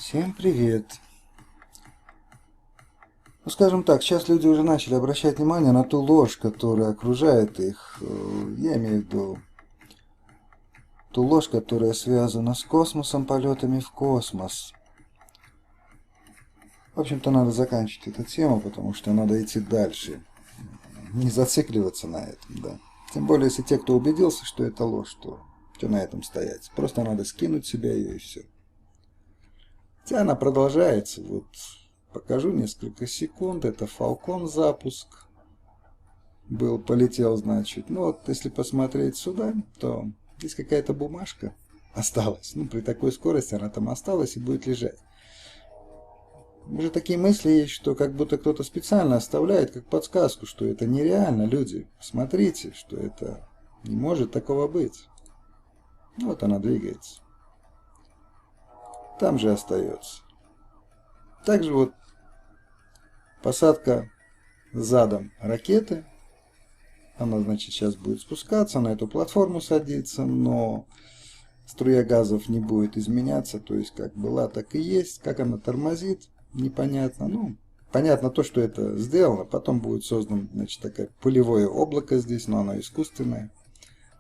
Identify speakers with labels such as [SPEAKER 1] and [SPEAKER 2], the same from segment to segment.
[SPEAKER 1] Всем привет! Ну, скажем так, сейчас люди уже начали обращать внимание на ту ложь, которая окружает их. Я имею в виду ту ложь, которая связана с космосом, полетами в космос. В общем-то, надо заканчивать эту тему, потому что надо идти дальше. Не зацикливаться на этом, да. Тем более, если те, кто убедился, что это ложь, то что на этом стоять? Просто надо скинуть себя ее и все. Хотя она продолжается. Вот покажу несколько секунд. Это Falcon запуск. Полетел, значит. Ну вот, если посмотреть сюда, то здесь какая-то бумажка осталась. Ну, при такой скорости она там осталась и будет лежать. Уже такие мысли есть, что как будто кто-то специально оставляет как подсказку, что это нереально, люди. Смотрите, что это не может такого быть. Ну, вот она двигается. Там же остается. Также вот посадка задом ракеты. Она, значит, сейчас будет спускаться, на эту платформу садиться, но струя газов не будет изменяться, то есть как была, так и есть. Как она тормозит, непонятно. Ну, понятно то, что это сделано. Потом будет создано, значит, такое пылевое облако здесь, но оно искусственное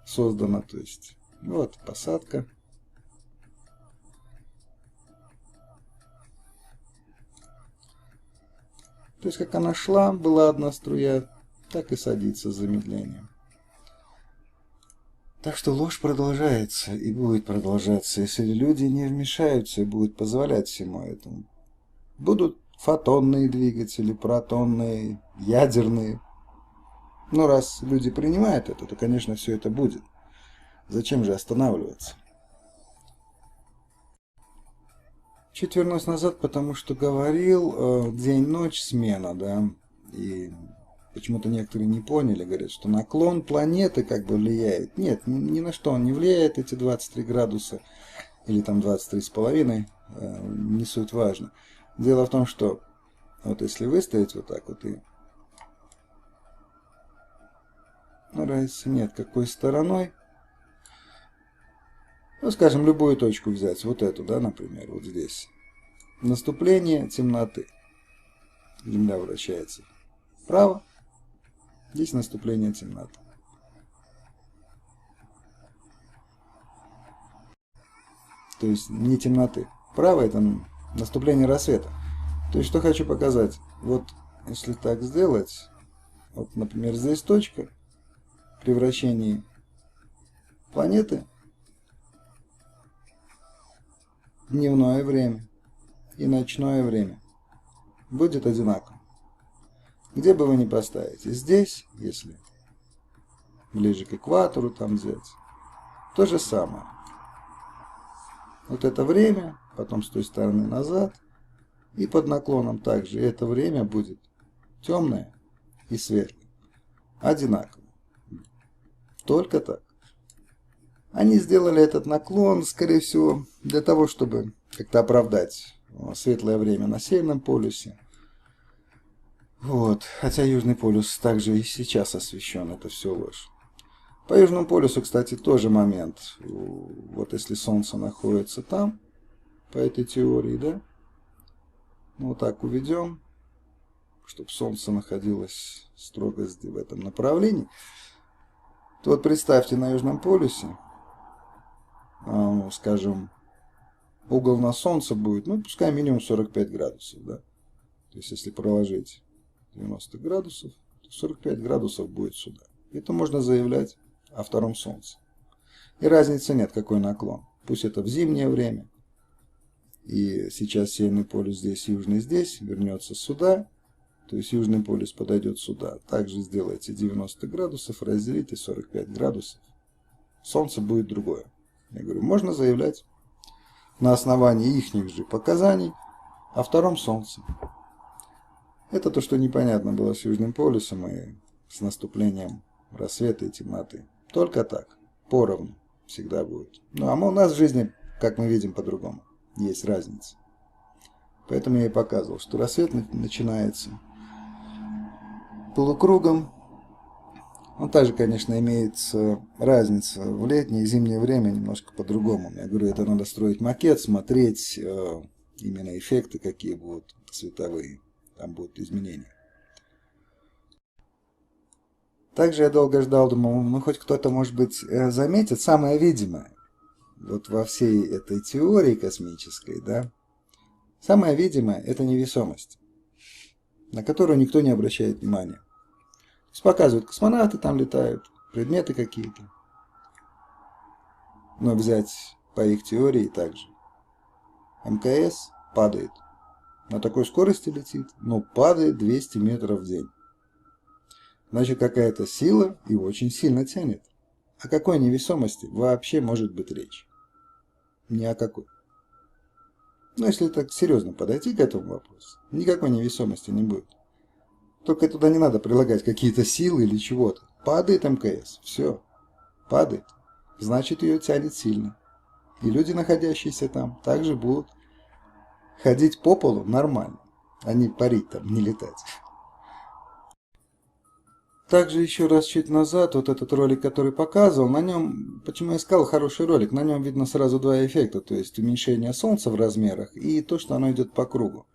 [SPEAKER 1] создано. То есть, вот посадка. То есть, как она шла, была одна струя, так и садится с замедлением. Так что ложь продолжается и будет продолжаться, если люди не вмешаются и будут позволять всему этому. Будут фотонные двигатели, протонные, ядерные. Но раз люди принимают это, то, конечно, все это будет. Зачем же останавливаться? Чуть вернусь назад, потому что говорил день-ночь смена, да, и почему-то некоторые не поняли, говорят, что наклон планеты как бы влияет. Нет, ни на что он не влияет, эти 23 градуса, или там 23,5, не суть важно. Дело в том, что вот если выставить вот так вот и... Ну, разницы нет, какой стороной. Ну, скажем, любую точку взять, вот эту, да, например, вот здесь. Наступление темноты. Земля вращается вправо. Здесь наступление темноты. То есть не темноты. Вправо это наступление рассвета. То есть что хочу показать. Вот если так сделать, вот, например, здесь точка при вращении планеты, дневное время и ночное время будет одинаково. Где бы вы ни поставите. Здесь, если ближе к экватору там взять, то же самое. Вот это время, потом с той стороны назад, и под наклоном также это время будет темное и светлое. Одинаково. Только так. Они сделали этот наклон, скорее всего, для того, чтобы как-то оправдать светлое время на Северном полюсе. Вот. Хотя Южный полюс также и сейчас освещен, это все ложь. По Южному полюсу, кстати, тоже момент. Вот если Солнце находится там, по этой теории, да, ну, вот так уведем, чтобы Солнце находилось строго в этом направлении, то вот представьте, на Южном полюсе, скажем, угол на Солнце будет, ну, пускай минимум 45 градусов, да. То есть, если проложить 90 градусов, то 45 градусов будет сюда. Это можно заявлять о втором Солнце. И разницы нет, какой наклон. Пусть это в зимнее время. И сейчас Северный полюс здесь, Южный здесь, вернется сюда. То есть Южный полюс подойдет сюда. Также сделайте 90 градусов, разделите 45 градусов. Солнце будет другое. Я говорю, можно заявлять на основании ихних же показаний о втором Солнце. Это то, что непонятно было с Южным полюсом и с наступлением рассвета и темноты. Только так, поровну всегда будет. Ну, а у нас в жизни, как мы видим, по-другому. Есть разница. Поэтому я и показывал, что рассвет начинается полукругом. Он также, конечно, имеется разница. В летнее и зимнее время немножко по-другому. Я говорю, это надо строить макет, смотреть, именно эффекты, какие будут световые, там будут изменения. Также я долго ждал, думал, ну хоть кто-то, может быть, заметит самое видимое. Вот во всей этой теории космической, да, самое видимое – это невесомость, на которую никто не обращает внимания. То есть показывают, космонавты там летают, предметы какие-то. Но взять по их теории также. МКС падает. На такой скорости летит, но падает 200 метров в день. Значит, какая-то сила и очень сильно тянет. О какой невесомости вообще может быть речь? Ни о какой. Но если так серьезно подойти к этому вопросу, никакой невесомости не будет. Только туда не надо прилагать какие-то силы или чего-то. Падает МКС, все, падает. Значит, ее тянет сильно. И люди, находящиеся там, также будут ходить по полу нормально, а не парить там, не летать. Также еще раз чуть назад, вот этот ролик, который показывал, на нем, почему я сказал, хороший ролик, на нем видно сразу два эффекта, то есть уменьшение Солнца в размерах и то, что оно идет по кругу.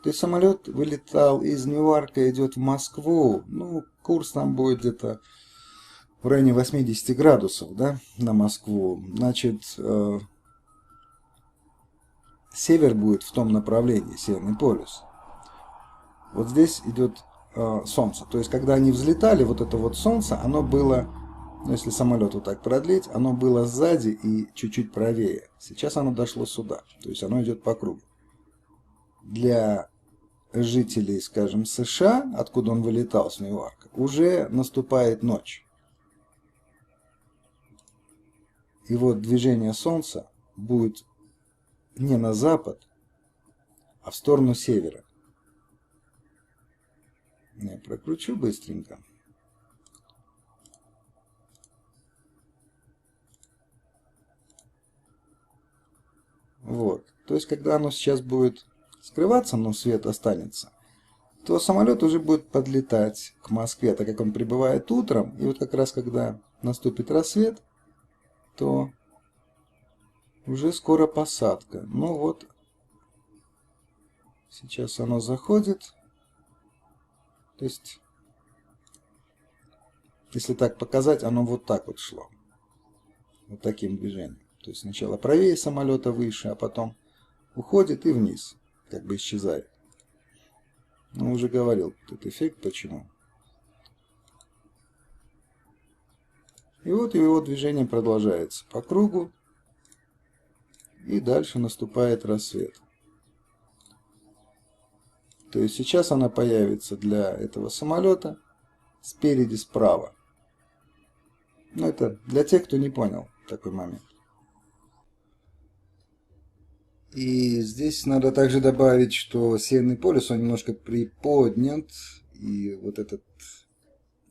[SPEAKER 1] То есть самолет вылетал из Ньюарка, идет в Москву, ну, курс там будет где-то в районе 80 градусов, да, на Москву. Значит, север будет в том направлении, Северный полюс. Вот здесь идет Солнце. То есть, когда они взлетали, вот это вот Солнце, оно было, ну, если самолет вот так продлить, оно было сзади и чуть-чуть правее. Сейчас оно дошло сюда. То есть, оно идет по кругу. Для жителей, скажем, США, откуда он вылетал с Ньюарка, уже наступает ночь. И вот движение Солнца будет не на запад, а в сторону севера. Я прокручу быстренько. Вот. То есть, когда оно сейчас будет скрываться, но свет останется, то самолет уже будет подлетать к Москве, так как он прибывает утром. И вот как раз, когда наступит рассвет, то уже скоро посадка. Ну вот, сейчас оно заходит. То есть, если так показать, оно вот так вот шло. Вот таким движением. То есть сначала правее самолета выше, а потом уходит и вниз. Как бы исчезает. Ну, уже говорил этот эффект, почему. И вот его движение продолжается по кругу. И дальше наступает рассвет. То есть сейчас она появится для этого самолета спереди справа. Но это для тех, кто не понял такой момент. И здесь надо также добавить, что Северный полюс, он немножко приподнят. И вот этот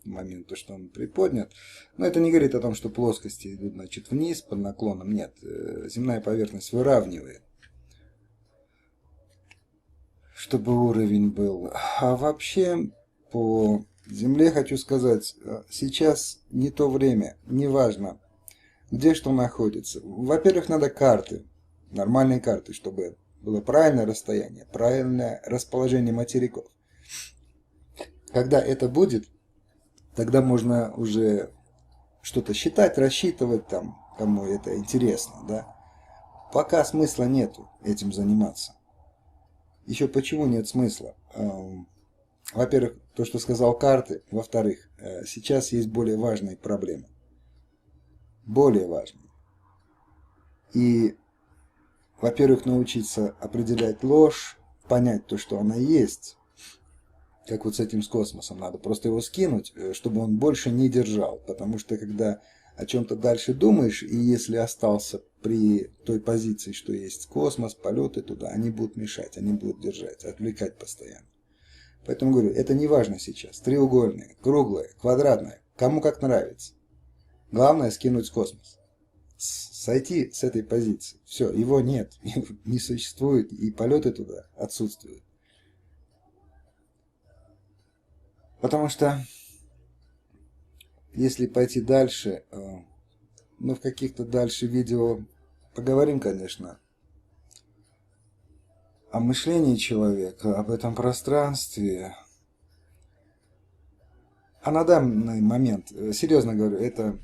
[SPEAKER 1] момент, то, что он приподнят. Но это не говорит о том, что плоскости идут, значит, вниз под наклоном. Нет, земная поверхность выравнивает, чтобы уровень был. А вообще, по Земле хочу сказать, сейчас не то время, неважно, где что находится. Во-первых, надо карты, нормальные карты, чтобы было правильное расстояние, правильное расположение материков. Когда это будет, тогда можно уже что-то считать, рассчитывать там, кому это интересно, да. Пока смысла нету этим заниматься. Еще почему нет смысла? Во-первых, то, что сказал карты. Во-вторых, сейчас есть более важные проблемы. Более важные. И, во-первых, научиться определять ложь, понять то, что она есть. Как вот с этим с космосом. Надо просто его скинуть, чтобы он больше не держал. Потому что, когда о чем-то дальше думаешь, и если остался при той позиции, что есть космос, полеты туда, они будут мешать, они будут держать, отвлекать постоянно. Поэтому говорю, это не важно сейчас. Треугольное, круглое, квадратное, кому как нравится. Главное скинуть в космос. Сойти с этой позиции. Все, его нет, его не существует, и полеты туда отсутствуют. Потому что, если пойти дальше, мы в каких-то дальше видео поговорим, конечно, о мышлении человека, об этом пространстве. А на данный момент, серьезно говорю, это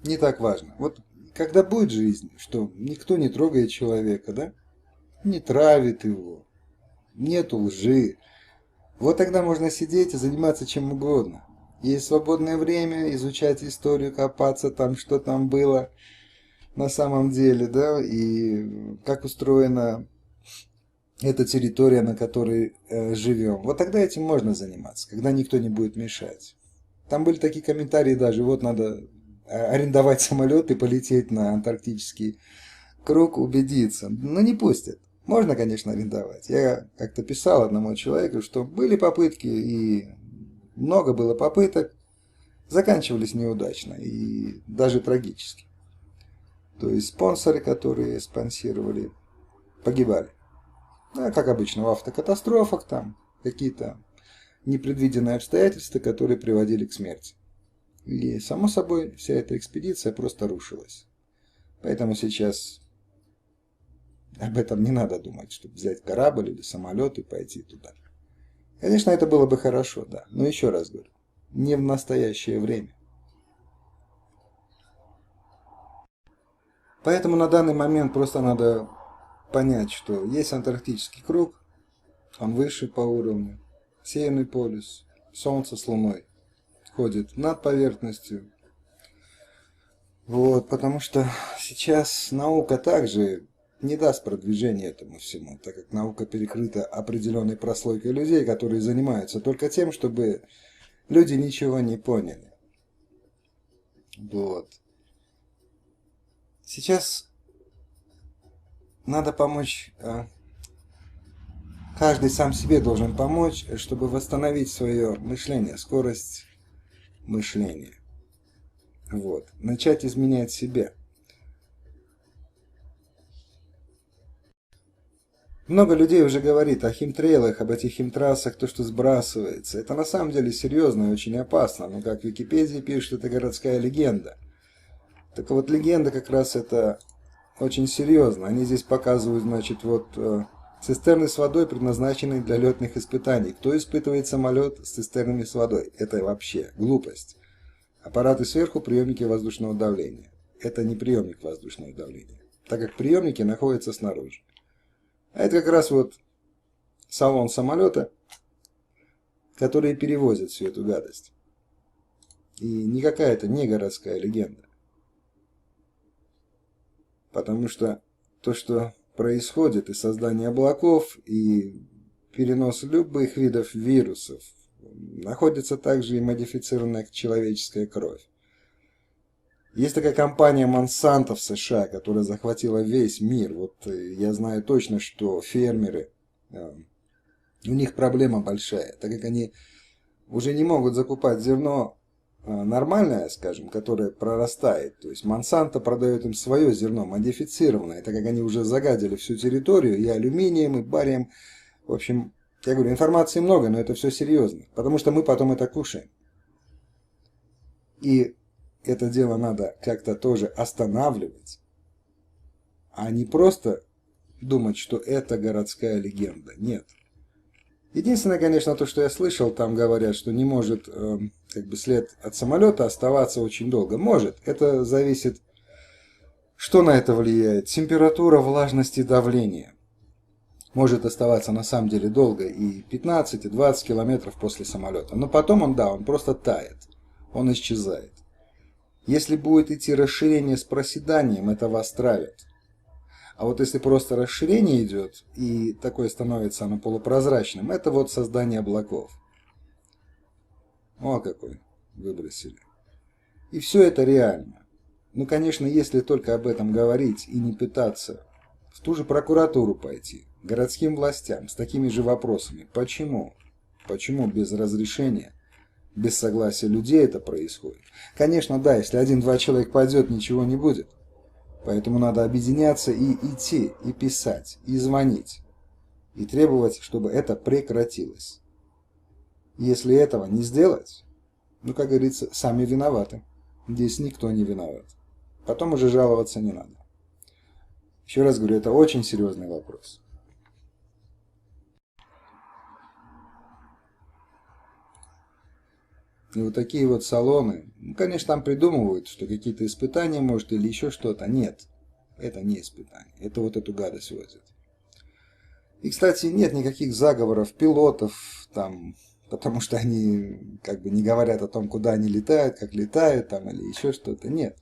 [SPEAKER 1] не так важно. Вот когда будет жизнь, что никто не трогает человека, да? Не травит его, нету лжи. Вот тогда можно сидеть и заниматься чем угодно. Есть свободное время, изучать историю, копаться там, что там было на самом деле, да, и как устроена эта территория, на которой живем. Вот тогда этим можно заниматься, когда никто не будет мешать. Там были такие комментарии даже, вот надо арендовать самолет и полететь на антарктический круг, убедиться. Но не пустят. Можно, конечно, арендовать. Я как-то писал одному человеку, что были попытки, и много было попыток, заканчивались неудачно и даже трагически. То есть спонсоры, которые спонсировали, погибали. Ну, как обычно, в автокатастрофах там какие-то непредвиденные обстоятельства, которые приводили к смерти. И, само собой, вся эта экспедиция просто рушилась. Поэтому сейчас об этом не надо думать, чтобы взять корабль или самолет и пойти туда. Конечно, это было бы хорошо, да. Но еще раз говорю, не в настоящее время. Поэтому на данный момент просто надо понять, что есть антарктический круг, он выше по уровню, Северный полюс, Солнце с Луной ходит над поверхностью. Вот, потому что сейчас наука также не даст продвижения этому всему, так как наука перекрыта определенной прослойкой людей, которые занимаются только тем, чтобы люди ничего не поняли. Вот. Сейчас надо помочь, каждый сам себе должен помочь, чтобы восстановить свое мышление, скорость мышления. Вот. Начать изменять себя. Много людей уже говорит о химтрейлах, об этих химтрассах, то, что сбрасывается. Это на самом деле серьезно и очень опасно. Но как в Википедии пишут, это городская легенда. Так вот, легенда как раз это очень серьезно. Они здесь показывают, значит, вот цистерны с водой, предназначенные для летных испытаний. Кто испытывает самолет с цистернами с водой? Это вообще глупость. Аппараты сверху, приемники воздушного давления. Это не приемник воздушного давления, так как приемники находятся снаружи. А это как раз вот салон самолета, который перевозит всю эту гадость. И никакая это не городская легенда. Потому что то, что происходит, и создание облаков, и перенос любых видов вирусов, находится также и модифицированная человеческая кровь. Есть такая компания Monsanto в США, которая захватила весь мир. Вот я знаю точно, что фермеры, у них проблема большая, так как они уже не могут закупать зерно нормальное, скажем, которое прорастает. То есть Monsanto продает им свое зерно, модифицированное, так как они уже загадили всю территорию и алюминием, и барием. В общем, я говорю, информации много, но это все серьезно, потому что мы потом это кушаем. И это дело надо как-то тоже останавливать, а не просто думать, что это городская легенда. Нет. Единственное, конечно, то, что я слышал, там говорят, что не может как бы след от самолета оставаться очень долго. Может. Это зависит, что на это влияет. Температура, влажность и давление. Может оставаться на самом деле долго, и 15, и 20 километров после самолета. Но потом он просто тает. Он исчезает. Если будет идти расширение с проседанием, это вас травит. А вот если просто расширение идет, и такое становится оно полупрозрачным, это вот создание облаков. О, какой выбросили. И все это реально. Ну, конечно, если только об этом говорить и не пытаться в ту же прокуратуру пойти, городским властям с такими же вопросами. Почему? Почему без разрешения, без согласия людей это происходит? Конечно, да, если 1-2 человека пойдет, ничего не будет. Поэтому надо объединяться и идти, и писать, и звонить, и требовать, чтобы это прекратилось. Если этого не сделать, ну, как говорится, сами виноваты. Здесь никто не виноват. Потом уже жаловаться не надо. Еще раз говорю, это очень серьезный вопрос. И вот такие вот салоны, ну, конечно, там придумывают, что какие-то испытания, может, или еще что-то. Нет, это не испытание. Это вот эту гадость возят. И, кстати, нет никаких заговоров пилотов, там, потому что они как бы не говорят о том, куда они летают, как летают, там, или еще что-то. Нет.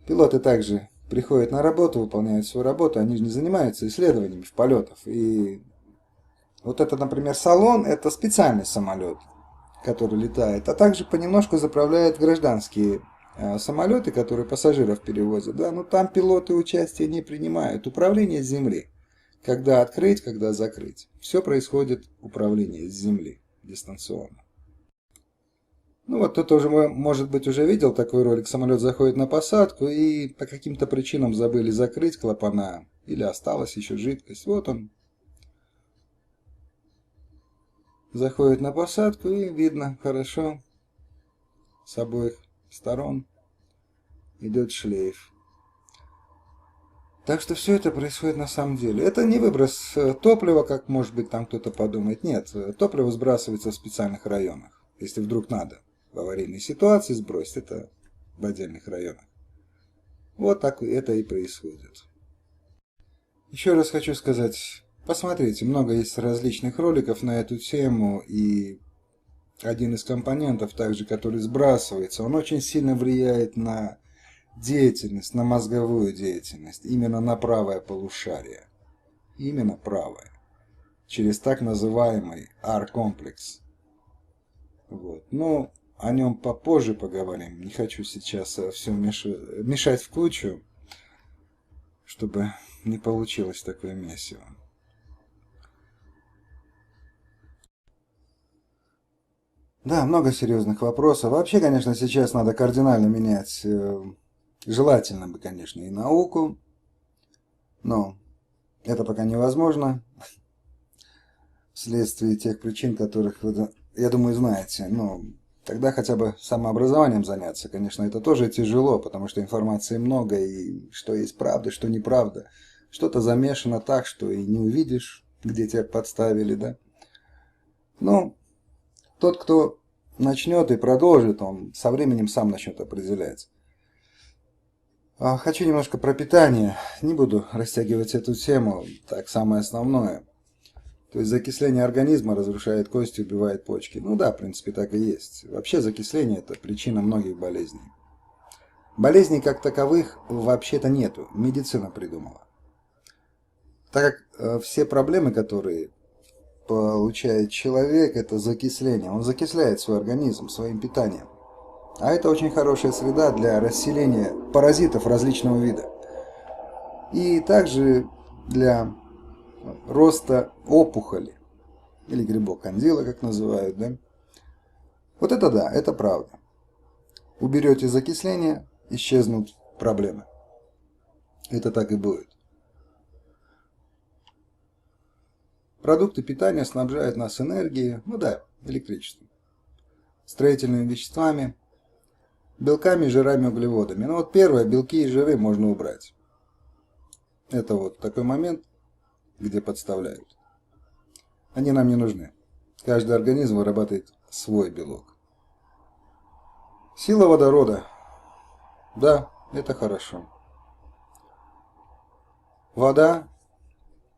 [SPEAKER 1] Пилоты также приходят на работу, выполняют свою работу, они же не занимаются исследованиями в полетах. И вот это, например, салон, это специальный самолет, который летает, а также понемножку заправляют гражданские самолеты, которые пассажиров перевозят. Да, но там пилоты участия не принимают. Управление с земли. Когда открыть, когда закрыть. Все происходит управление с земли дистанционно. Ну вот кто-то уже, может быть, уже видел такой ролик. Самолет заходит на посадку и по каким-то причинам забыли закрыть клапана. Или осталась еще жидкость. Вот он заходит на посадку и видно хорошо с обоих сторон идет шлейф. Так что все это происходит на самом деле. Это не выброс топлива, как может быть там кто-то подумает. Нет, топливо сбрасывается в специальных районах. Если вдруг надо в аварийной ситуации сбросить, это в отдельных районах. Вот так это и происходит. Еще раз хочу сказать, посмотрите, много есть различных роликов на эту тему, и один из компонентов, также который сбрасывается, он очень сильно влияет на деятельность, на мозговую деятельность, именно на правое полушарие. Именно правое. Через так называемый R-комплекс. Вот. Но о нем попозже поговорим. Не хочу сейчас все мешать в кучу, чтобы не получилось такое месиво. Да, много серьезных вопросов. Вообще, конечно, сейчас надо кардинально менять, желательно бы, конечно, и науку, но это пока невозможно вследствие тех причин, которых вы, я думаю, знаете. Но тогда хотя бы самообразованием заняться, конечно, это тоже тяжело, потому что информации много, и что есть правда, что неправда. Что-то замешано так, что и не увидишь, где тебя подставили, да. Но тот, кто начнет и продолжит, он со временем сам начнет определять. Хочу немножко про питание. Не буду растягивать эту тему. Так, самое основное. То есть закисление организма разрушает кости, убивает почки. Ну да, в принципе, так и есть. Вообще закисление – это причина многих болезней. Болезней как таковых вообще-то нету. Медицина придумала. Так как все проблемы, которые получает человек, это закисление. Он закисляет свой организм своим питанием. А это очень хорошая среда для расселения паразитов различного вида. И также для роста опухоли. Или грибок кандила, как называют, да? Вот это да, это правда. Уберете закисление, исчезнут проблемы. Это так и будет. Продукты питания снабжают нас энергией, ну да, электричеством, строительными веществами, белками, жирами, углеводами. Ну вот первое, белки и жиры можно убрать. Это вот такой момент, где подставляют. Они нам не нужны. Каждый организм вырабатывает свой белок. Сила водорода. Да, это хорошо. Вода,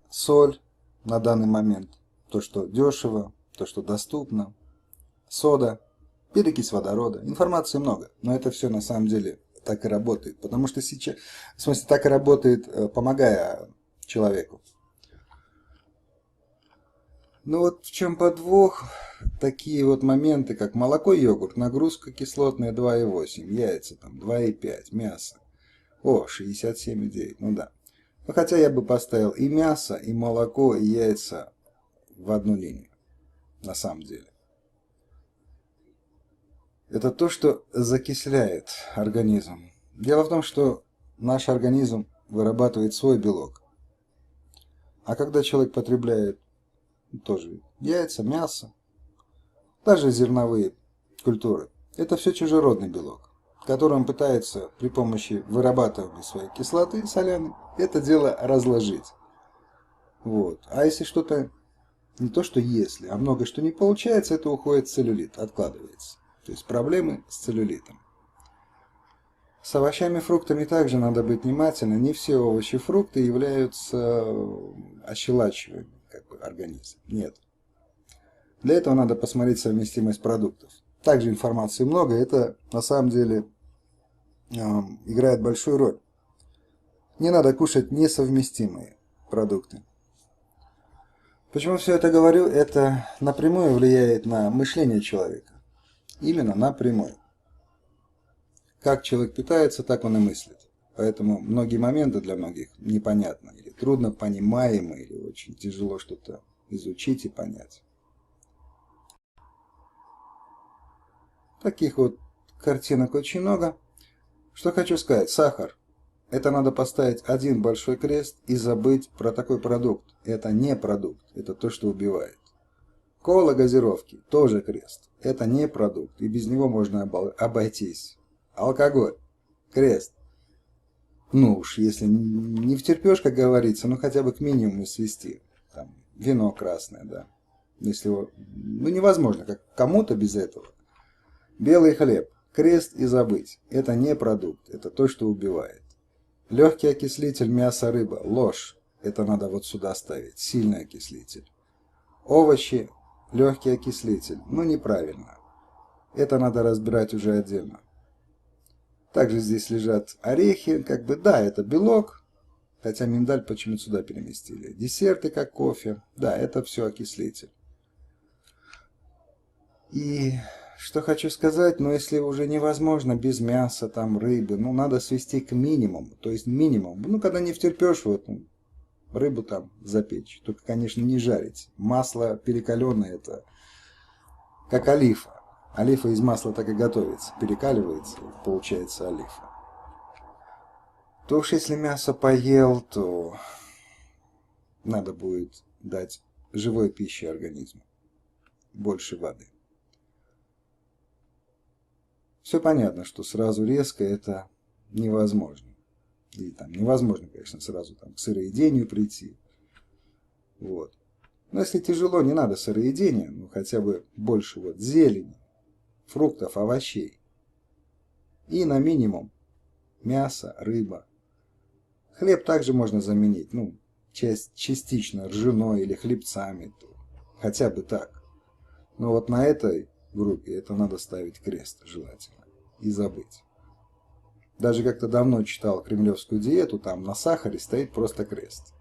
[SPEAKER 1] соль на данный момент. То, что дешево, то, что доступно. Сода, перекись водорода. Информации много, но это все на самом деле так и работает. Потому что сейчас, в смысле, так и работает, помогая человеку. Ну вот в чем подвох, такие вот моменты, как молоко, йогурт, нагрузка кислотная 2,8, яйца там 2,5, мясо. О, 67,9, ну да. Ну хотя я бы поставил и мясо, и молоко, и яйца в одну линию, на самом деле. Это то, что закисляет организм. Дело в том, что наш организм вырабатывает свой белок. А когда человек потребляет тоже яйца, мясо, даже зерновые культуры, это все чужеродный белок, который он пытается при помощи вырабатывания своей кислоты соляной это дело разложить. Вот. А если что-то Не то, что если, а много что не получается, это уходит в целлюлит, откладывается. То есть проблемы с целлюлитом. С овощами и фруктами также надо быть внимательным. Не все овощи и фрукты являются ощелачиванием организма. Нет. Для этого надо посмотреть совместимость продуктов. Также информации много, это на самом деле играет большую роль. Не надо кушать несовместимые продукты. Почему все это говорю? Это напрямую влияет на мышление человека. Именно напрямую. Как человек питается, так он и мыслит. Поэтому многие моменты для многих непонятны, или трудно понимаемы, или очень тяжело что-то изучить и понять. Таких вот картинок очень много. Что хочу сказать, сахар. Это надо поставить один большой крест и забыть про такой продукт. Это не продукт, это то, что убивает. Кола, газировки, тоже крест. Это не продукт, и без него можно обойтись. Алкоголь, крест. Ну уж, если не втерпешь, как говорится, ну хотя бы к минимуму свести. Там, вино красное, да. Если его, ну невозможно, как кому-то без этого. Белый хлеб, крест и забыть. Это не продукт, это то, что убивает. Легкий окислитель мясо, рыба, ложь. Это надо вот сюда ставить, сильный окислитель. Овощи, легкий окислитель, ну неправильно. Это надо разбирать уже отдельно. Также здесь лежат орехи, как бы, да, это белок, хотя миндаль почему-то сюда переместили. Десерты, как кофе, да, это все окислитель. И что хочу сказать, но если уже невозможно без мяса, там, рыбы, ну, надо свести к минимуму, то есть минимум. Ну, когда не втерпешь, вот, рыбу там запечь, только, конечно, не жарить. Масло перекаленное, это как олифа. Олифа из масла так и готовится, перекаливается, получается олифа. То уж если мясо поел, то надо будет дать живой пищи организму, больше воды. Все понятно, что сразу резко это невозможно. И там невозможно, конечно, сразу там к сыроедению прийти. Вот. Но если тяжело, не надо сыроедения, ну хотя бы больше вот зелени, фруктов, овощей. И на минимум мясо, рыба. Хлеб также можно заменить, ну, частично ржаной или хлебцами, то хотя бы так. Но вот на этой группе это надо ставить крест желательно и забыть. Даже как-то давно читал кремлевскую диету, там на сахаре стоит просто крест.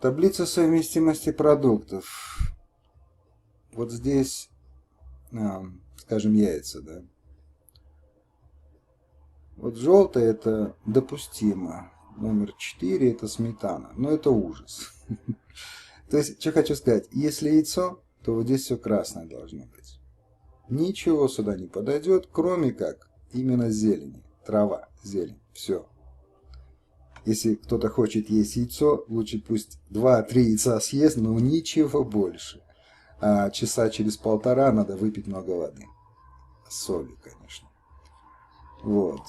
[SPEAKER 1] Таблица совместимости продуктов. Вот здесь, скажем, яйца, да. Вот желтое это допустимо. Номер 4 это сметана. Но это ужас. То есть, что хочу сказать. Если яйцо, то вот здесь все красное должно быть. Ничего сюда не подойдет, кроме как именно зелени. Трава, зелень. Все. Если кто-то хочет есть яйцо, лучше пусть 2-3 яйца съест, но ничего больше. А часа через 1,5 надо выпить много воды. С солью, конечно. Вот.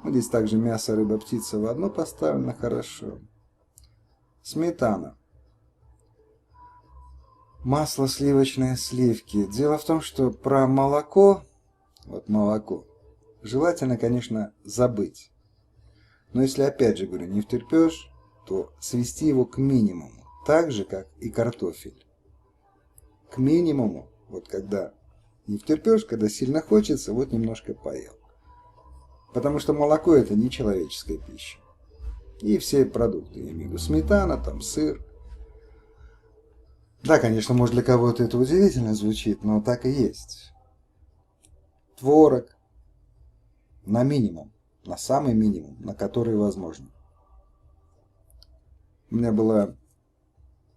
[SPEAKER 1] Здесь также мясо, рыба, птица в одно поставлено хорошо. Сметана. Масло сливочное, сливки. Дело в том, что про молоко, вот молоко, желательно, конечно, забыть. Но если, опять же говорю, не втерпешь, то свести его к минимуму. Так же, как и картофель. К минимуму. Вот когда не втерпешь, когда сильно хочется, вот немножко поел. Потому что молоко это не человеческая пища. И все продукты, я имею в виду сметана, там сыр. Да, конечно, может для кого-то это удивительно звучит, но так и есть. Творог на минимум, на самый минимум, на который возможно. У меня была,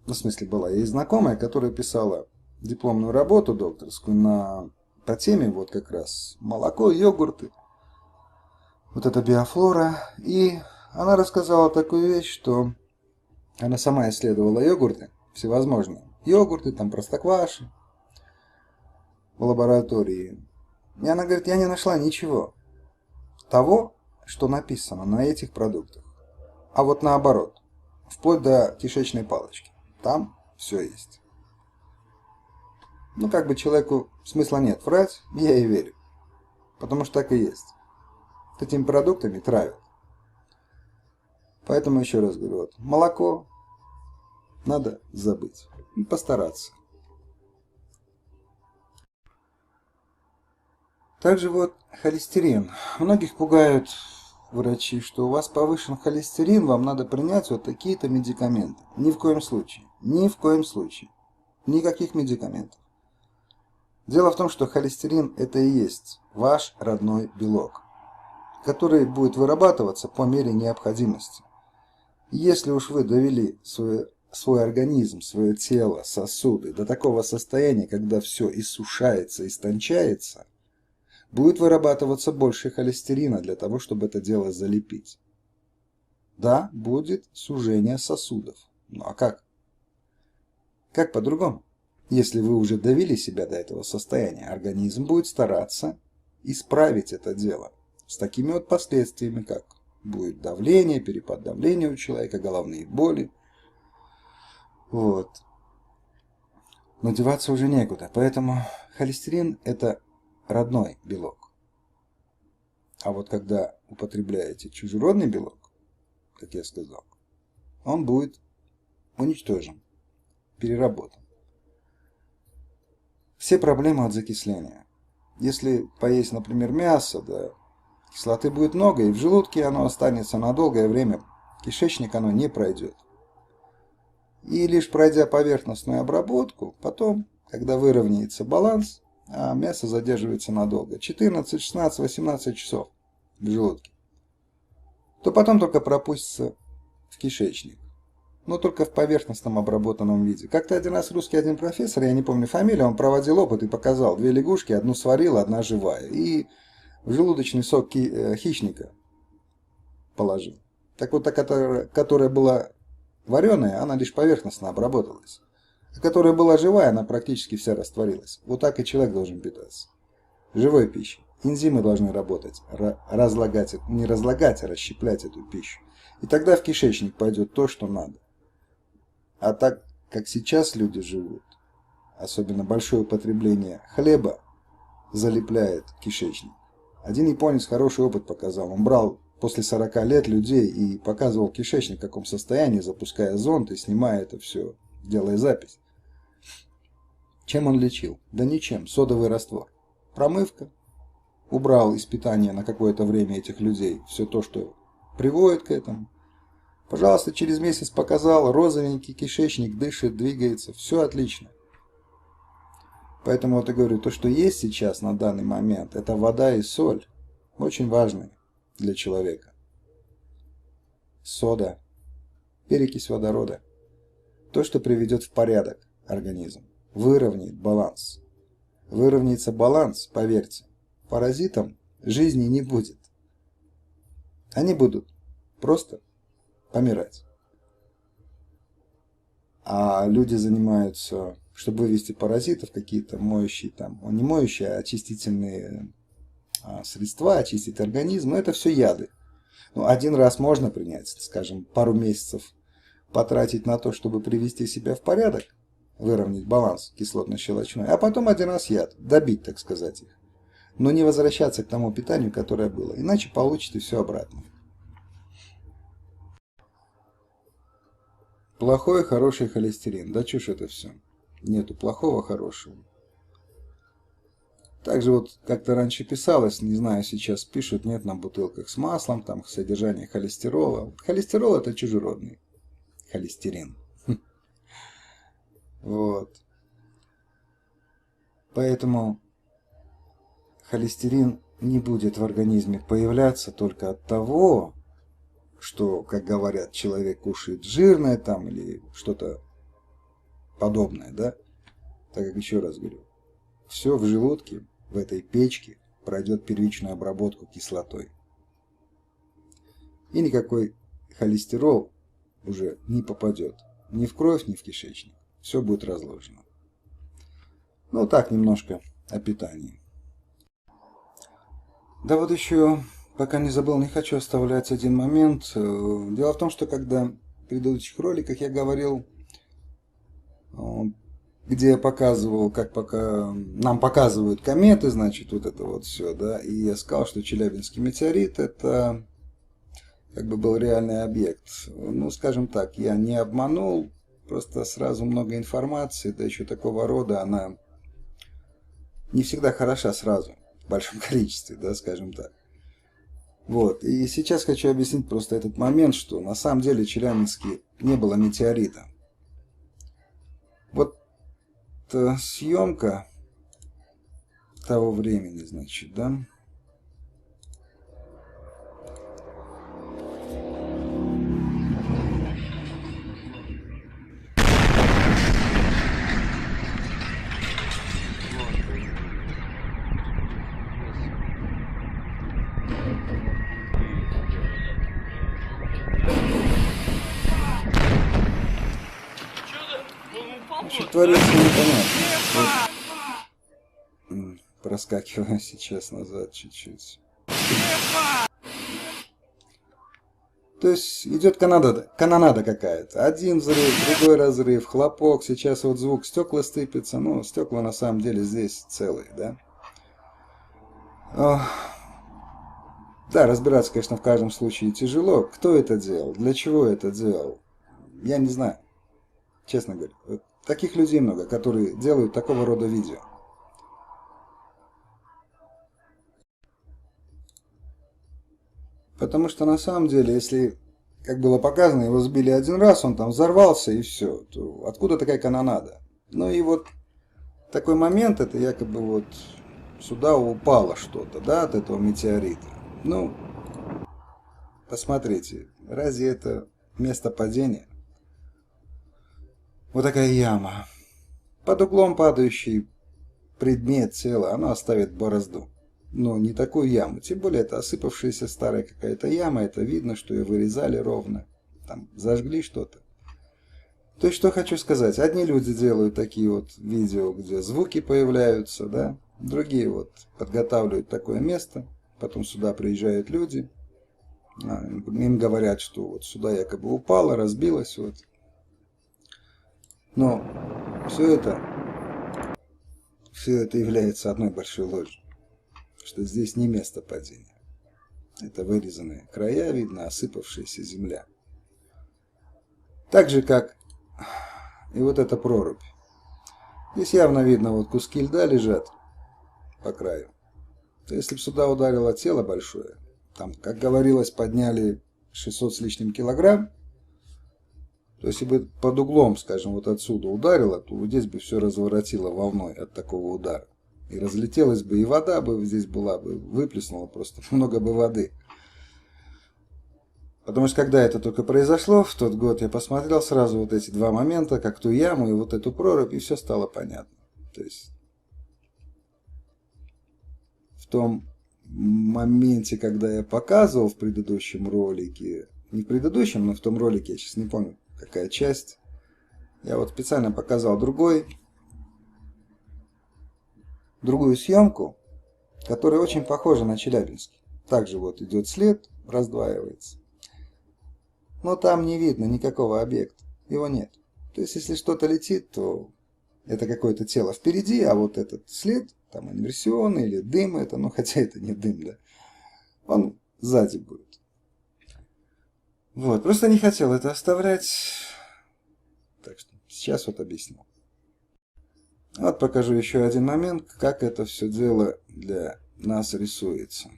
[SPEAKER 1] ну, в смысле была и знакомая, которая писала дипломную работу докторскую по теме вот как раз молоко, йогурты. Вот это биофлора. И она рассказала такую вещь, что она сама исследовала йогурты, всевозможные. Йогурты, там простокваши в лаборатории. И она говорит, я не нашла ничего того, что написано на этих продуктах. А вот наоборот. вплоть до кишечной палочки. Там все есть. Ну, как бы человеку смысла нет врать, я и верю. Потому что так и есть. Этими продуктами травят. Поэтому еще раз говорю, вот, молоко надо забыть. И постараться. Также вот холестерин. Многих пугают врачи, что у вас повышен холестерин, вам надо принять вот такие-то медикаменты. Ни в коем случае. Ни в коем случае. Никаких медикаментов. Дело в том, что холестерин это и есть ваш родной белок, который будет вырабатываться по мере необходимости. Если уж вы довели свой организм, свое тело, сосуды до такого состояния, когда все иссушается, истончается, будет вырабатываться больше холестерина для того, чтобы это дело залепить. Да, будет сужение сосудов. Ну а как? Как по-другому? Если вы уже довели себя до этого состояния, организм будет стараться исправить это дело с такими вот последствиями, как будет давление, перепад давления у человека, головные боли. Вот. Но деваться уже некуда. Поэтому холестерин это родной белок. А вот когда употребляете чужеродный белок, как я сказал, он будет уничтожен, переработан. Все проблемы от закисления. Если поесть, например, мясо, да, кислоты будет много, и в желудке оно останется на долгое время, кишечник оно не пройдет. И лишь пройдя поверхностную обработку, потом, когда выровняется баланс, а мясо задерживается надолго, 14, 16, 18 часов в желудке, то потом только пропустится в кишечник. Но только в поверхностном обработанном виде. Как-то один раз русский один профессор, я не помню фамилию, он проводил опыт и показал. 2 лягушки, одну сварил, одна живая. И в желудочный сок хищника положил. Так вот, та, которая была вареная, она лишь поверхностно обработалась. А которая была живая, она практически вся растворилась. Вот так и человек должен питаться. Живой пищей. Энзимы должны работать, не разлагать, а расщеплять эту пищу. И тогда в кишечник пойдет то, что надо. А так, как сейчас люди живут, особенно большое употребление хлеба залепляет кишечник. Один японец хороший опыт показал. Он брал после 40 лет людей и показывал кишечник в каком состоянии, запуская зонд и снимая это все, делая запись. Чем он лечил? Да ничем. Содовый раствор. Промывка. Убрал из питания на какое-то время этих людей все то, что приводит к этому. Пожалуйста, через месяц показал, розовенький кишечник, дышит, двигается, все отлично. Поэтому вот я говорю, то, что есть сейчас на данный момент, это вода и соль, очень важные для человека. Сода, перекись водорода, то, что приведет в порядок организм, выровняет баланс. Выровняется баланс, поверьте, паразитам жизни не будет. Они будут просто помирать. А люди занимаются, чтобы вывести паразитов, какие-то моющие там, не моющие, а очистительные средства, очистить организм. Но это все яды. Ну, один раз можно принять, скажем, пару месяцев потратить на то, чтобы привести себя в порядок, выровнять баланс кислотно-щелочной, а потом один раз яд, добить, так сказать, их. Но не возвращаться к тому питанию, которое было, иначе получите все обратно. Плохой, хороший холестерин. Да чушь это все. Нету плохого, хорошего. Также вот как-то раньше писалось, не знаю, сейчас пишут, нет на бутылках с маслом, там содержание холестерола. Холестерол это чужеродный холестерин. Вот. Поэтому холестерин не будет в организме появляться только от того, что, как говорят, человек кушает жирное там или что-то подобное, да? Так как еще раз говорю, все в желудке, в этой печке пройдет первичную обработку кислотой. И никакой холестерол уже не попадет ни в кровь, ни в кишечник. Все будет разложено. Ну так, немножко о питании. Да вот еще, пока не забыл, не хочу оставлять один момент. Дело в том, что когда предыдущих роликах я говорил, где я показывал, как пока нам показывают кометы, значит, вот это вот все, да, и я сказал, что Челябинский метеорит это как бы был реальный объект. Ну, скажем так, я не обманул, просто сразу много информации, да еще такого рода, она не всегда хороша сразу, в большом количестве, да, скажем так. Вот, и сейчас хочу объяснить просто этот момент, что на самом деле Челябинске не было метеорита. Вот съемка того времени, значит, да. Что творится, непонятно. Вот. Проскакиваю сейчас назад чуть-чуть. То есть идет канонада какая-то. Один взрыв, другой разрыв, хлопок. Сейчас вот звук, стекла сыпятся. Ну, стекла на самом деле здесь целые, да. Да, разбираться, конечно, в каждом случае тяжело. Кто это делал? Для чего это делал? Я не знаю. Честно говоря. Вот таких людей много, которые делают такого рода видео. Потому что на самом деле, если, как было показано, его сбили один раз, он там взорвался и все, то откуда такая канонада? Ну и вот такой момент, это якобы вот сюда упало что-то, да, от этого метеорита. Ну, посмотрите, разве это место падения? Вот такая яма. Под углом падающий предмет тела, оно оставит борозду. Но не такую яму. Тем более это осыпавшаяся старая какая-то яма. Это видно, что ее вырезали ровно. Там зажгли что-то. То есть, что хочу сказать. Одни люди делают такие вот видео, где звуки появляются, да. Другие вот подготавливают такое место. Потом сюда приезжают люди. Им говорят, что вот сюда якобы упало, разбилось. Вот. Но все это является одной большой ложью. Что здесь не место падения. Это вырезанные края, видно, осыпавшаяся земля. Так же, как и вот эта прорубь. Здесь явно видно, вот куски льда лежат по краю. То если бы сюда ударило тело большое, там, как говорилось, подняли 600 с лишним килограмм, то если бы под углом, скажем, вот отсюда ударило, то вот здесь бы все разворотило волной от такого удара. И разлетелась бы, и вода бы здесь была бы, выплеснула просто много бы воды. Потому что когда это только произошло, в тот год я посмотрел сразу вот эти два момента, как ту яму и вот эту прорубь, и все стало понятно. То есть в том моменте, когда я показывал в предыдущем ролике, не в предыдущем, но в том ролике, я сейчас не помню, какая часть, я вот специально показал другую съемку, которая очень похожа на Челябинск. Также вот идет след, раздваивается. Но там не видно никакого объекта. Его нет. То есть, если что-то летит, то это какое-то тело впереди, а вот этот след, там инверсионный или дым это, ну хотя это не дым, да, он сзади будет. Вот, просто не хотел это оставлять. Так что сейчас вот объясню. Вот покажу еще один момент, как это все дело для нас рисуется.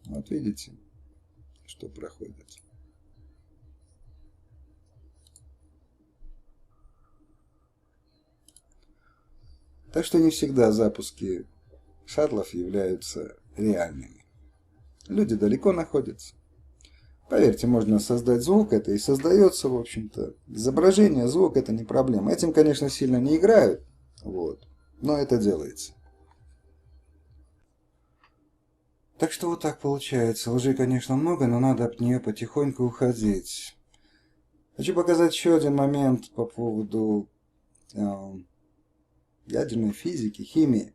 [SPEAKER 1] Вот видите, что проходит. Так что не всегда запуски шаттлов являются реальными. Люди далеко находятся. Поверьте, можно создать звук, это и создается, в общем-то. Изображение, звук — это не проблема. Этим, конечно, сильно не играют, вот, но это делается. Так что вот так получается. Лжи, конечно, много, но надо от нее потихоньку уходить. Хочу показать еще один момент по поводу ядерной физики, химии.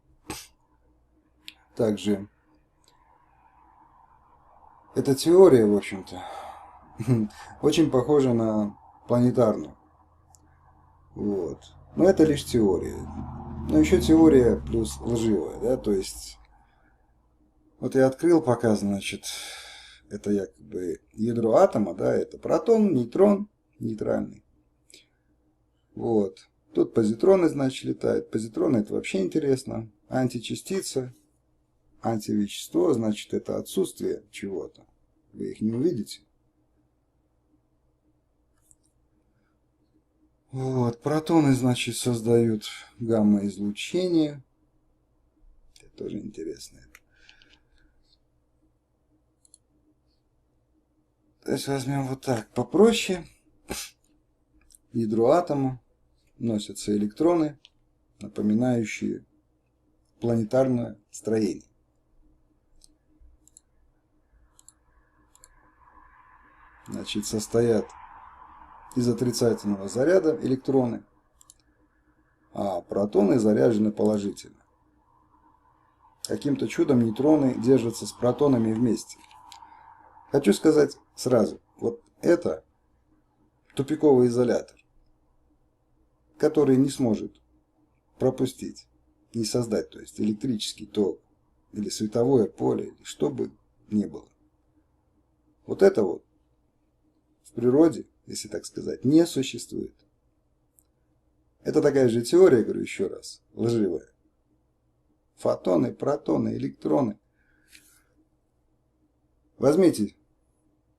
[SPEAKER 1] Также Эта теория, в общем-то, очень похожа на планетарную. Вот. Но это лишь теория. Но еще теория плюс лживая, да, то есть вот я открыл пока, значит, это якобы ядро атома, да, это протон, нейтрон, нейтральный. Вот. Тут позитроны, значит, летают. Позитроны это вообще интересно. Античастица, антивещество, значит, это отсутствие чего-то. Вы их не увидите. Вот. Протоны, значит, создают гамма-излучение. Это тоже интересно. То есть возьмем вот так попроще. Ядро атома носятся электроны, напоминающие планетарное строение. Значит, состоят из отрицательного заряда электроны, а протоны заряжены положительно. Каким-то чудом нейтроны держатся с протонами вместе. Хочу сказать сразу, вот это тупиковый изолятор, который не сможет пропустить, не создать, то есть электрический ток или световое поле, или что бы ни было. Вот это вот в природе, если так сказать, не существует. Это такая же теория, говорю еще раз, лживая. Фотоны, протоны, электроны. Возьмите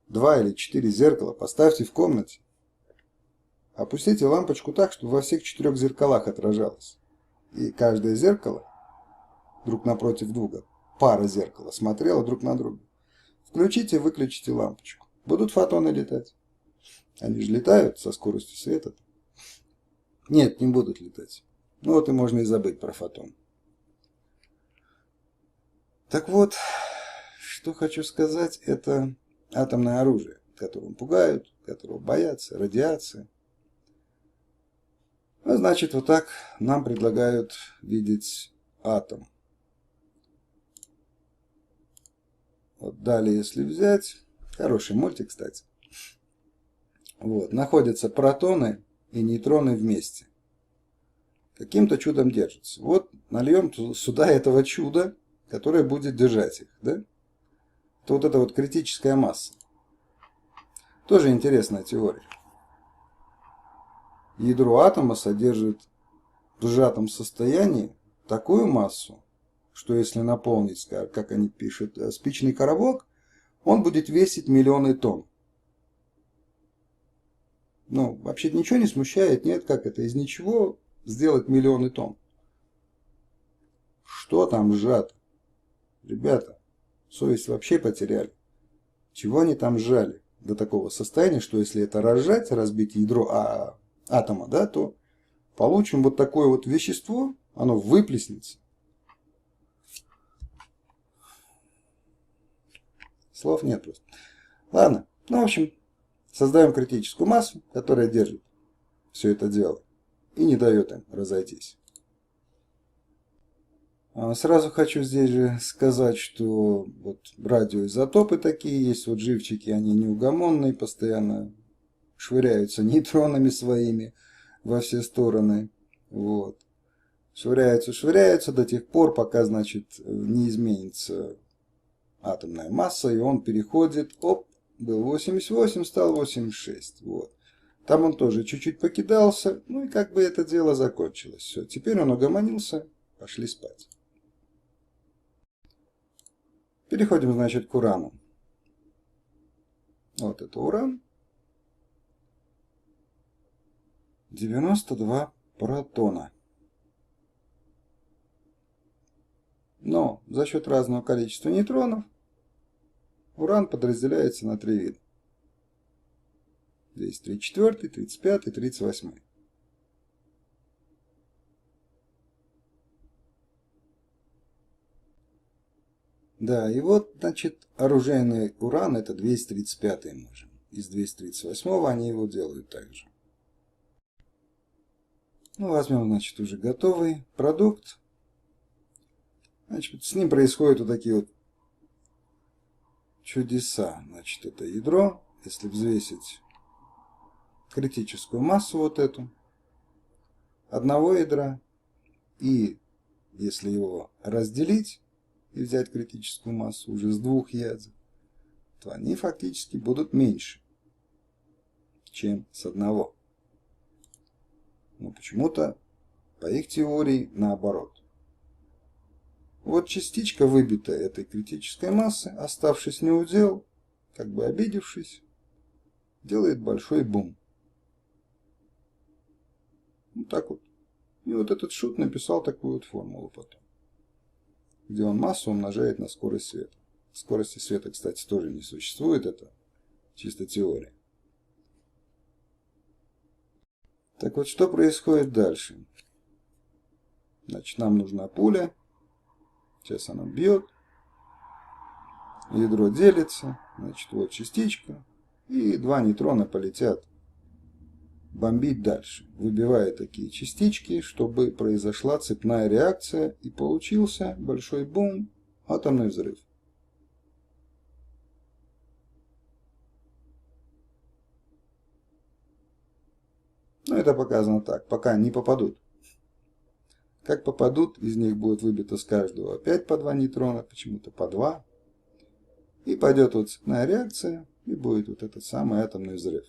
[SPEAKER 1] 2 или 4 зеркала, поставьте в комнате. Опустите лампочку так, чтобы во всех 4 зеркалах отражалось. И каждое зеркало друг напротив друга, пара зеркала, смотрела друг на друга. Включите и выключите лампочку. Будут фотоны летать. Они же летают со скоростью света. Нет, не будут летать. Ну вот и можно и забыть про фотон. Так вот, что хочу сказать, это атомное оружие, которым пугают, которого боятся, радиация. Ну, значит, вот так нам предлагают видеть атом. Вот далее, если взять, хороший мультик, кстати. Вот, находятся протоны и нейтроны вместе. Каким-то чудом держатся. Вот нальем сюда этого чуда, которое будет держать их, да? Это вот эта вот критическая масса. Тоже интересная теория. Ядро атома содержит в сжатом состоянии такую массу, что если наполнить, как они пишут, спичный коробок, он будет весить миллионы тонн. Ну, вообще ничего не смущает, нет, как это, из ничего сделать миллионы тонн. Что там сжато? Ребята, совесть вообще потеряли. Чего они там сжали до такого состояния, что если это разжать, разбить ядро атома, да, то получим вот такое вот вещество, оно выплеснется. Слов нет просто. Ладно, ну, в общем, создаем критическую массу, которая держит все это дело и не дает им разойтись. Сразу хочу здесь же сказать, что вот радиоизотопы такие есть, вот живчики, они неугомонные, постоянно швыряются нейтронами своими во все стороны. Вот. Швыряются до тех пор, пока, значит, не изменится атомная масса, и он переходит, был 88, стал 86. Вот. Там он тоже чуть-чуть покидался, ну и как бы это дело закончилось. Все, теперь он угомонился, пошли спать. Переходим, значит, к урану. Вот это уран. 92 протона. Но за счет разного количества нейтронов уран подразделяется на 3 вида. Здесь 34, 35 и 38. Да, и вот, значит, оружейный уран это 235 можем. Из 238 они его делают также. Ну, возьмем, значит, уже готовый продукт. Значит, с ним происходят вот такие вот чудеса. Значит, это ядро, если взвесить критическую массу вот эту одного ядра, и если его разделить и взять критическую массу уже с двух ядер, то они фактически будут меньше, чем с одного. Но почему-то по их теории наоборот. Вот частичка, выбитая этой критической массы, оставшись неудел, как бы обидевшись, делает большой бум. Вот так вот. И вот этот Шут написал такую вот формулу потом, где он массу умножает на скорость света. Скорости света, кстати, тоже не существует, это чисто теория. Так вот, что происходит дальше? Значит, нам нужна пуля. Сейчас она бьет. Ядро делится. Значит, вот частичка. И два нейтрона полетят бомбить дальше, выбивая такие частички, чтобы произошла цепная реакция и получился большой бум, атомный взрыв. Ну, это показано так, пока не попадут. Как попадут, из них будет выбито с каждого опять по 2 нейтрона, почему-то по 2. И пойдет вот цепная реакция, и будет вот этот самый атомный взрыв.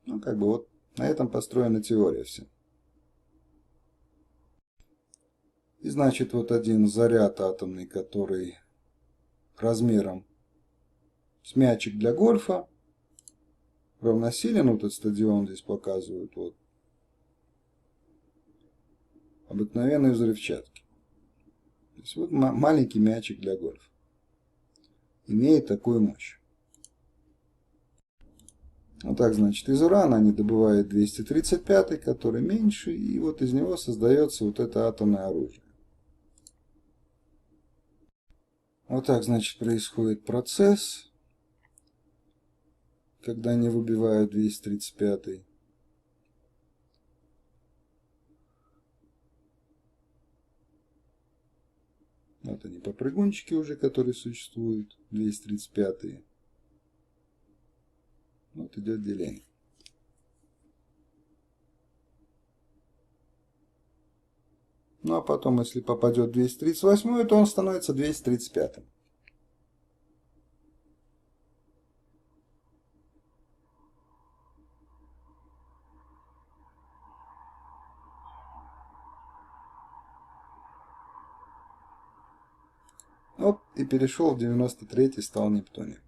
[SPEAKER 1] Ну, как бы вот на этом построена теория вся. И значит, вот один заряд атомный, который размером с мячик для гольфа, равносилен, вот этот стадион здесь показывают, вот, обыкновенной взрывчатки. То есть вот маленький мячик для гольфа имеет такую мощь. Вот так, значит, из урана они добывают 235, который меньше, и вот из него создается вот это атомное оружие. Вот так, значит, происходит процесс, когда они выбивают 235. Вот они попрыгунчики уже, которые существуют, 235. Вот идет деление. Ну а потом, если попадет 238, то он становится 235. Вот и перешел в 93-й, стал Нептунием.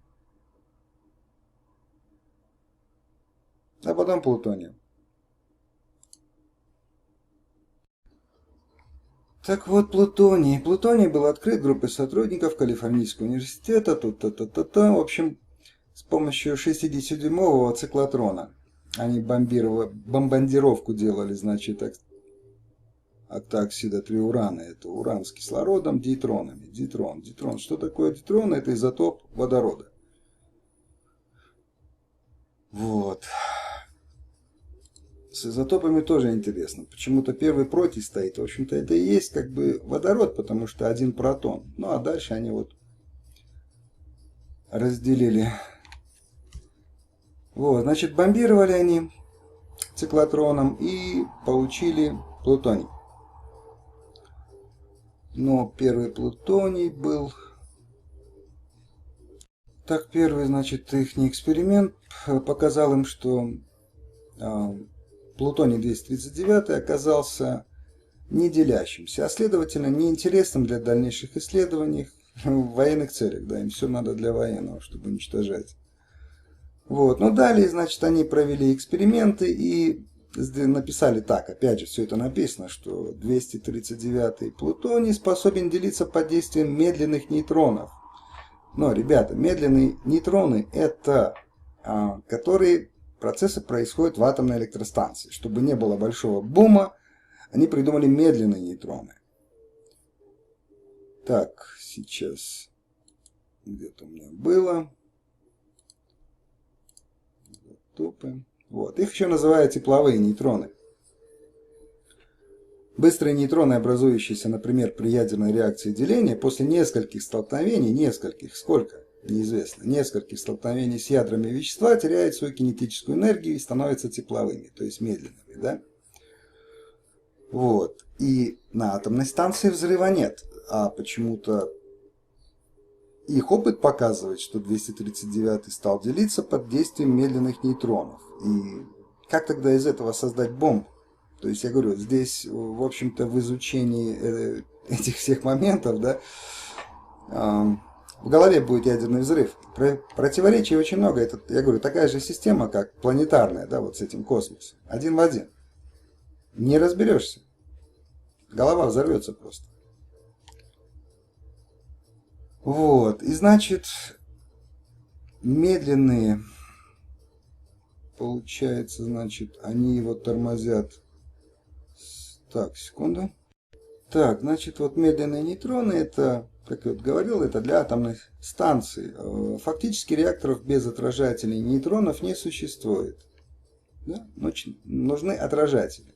[SPEAKER 1] А потом Плутонием. Так вот, Плутоний. Плутоний был открыт группой сотрудников Калифорнийского университета. В общем, с помощью 60-дюймового циклотрона. Они бомбардировку делали, значит, от оксида триурана. Это уран с кислородом, дейтронами. Дейтрон. Что такое дейтрон? Это изотоп водорода. Вот. С изотопами тоже интересно. Почему-то первый протий стоит. В общем-то, это и есть как бы водород, потому что один протон. Ну, а дальше они вот разделили. Вот, значит, бомбировали они циклотроном и получили плутоний. Но первый плутоний был... Так, первый, значит, их эксперимент показал им, что плутоний-239 оказался не делящимся, а следовательно неинтересным для дальнейших исследований в военных целях. Да, им все надо для военного, чтобы уничтожать. Вот. Но далее, значит, они провели эксперименты и написали так, опять же, все это написано, что 239-й плутоний способен делиться под действием медленных нейтронов. Но, ребята, медленные нейтроны это которые процессы происходят в атомной электростанции. Чтобы не было большого бума, они придумали медленные нейтроны. Так, сейчас где-то у меня было. Топы. Вот. Их еще называют тепловые нейтроны. Быстрые нейтроны, образующиеся, например, при ядерной реакции деления, после нескольких столкновений, сколько? неизвестно, нескольких столкновений с ядрами вещества теряют свою кинетическую энергию и становятся тепловыми, то есть медленными, да? Вот. И на атомной станции взрыва нет, а почему-то их опыт показывает, что 239 стал делиться под действием медленных нейтронов. И как тогда из этого создать бомбу? То есть я говорю, здесь, в общем-то, в изучении этих всех моментов, да, в голове будет ядерный взрыв. Противоречий очень много. Это, я говорю, такая же система, как планетарная, да, вот с этим космосом. Один в один. Не разберешься. Голова взорвется просто. Вот. И значит, медленные, получается, значит, они его тормозят. Так, секунду. Так, значит, вот медленные нейтроны, это, как я вот говорил, это для атомных станций. Фактически реакторов без отражателей нейтронов не существует. Да? Нужны отражатели.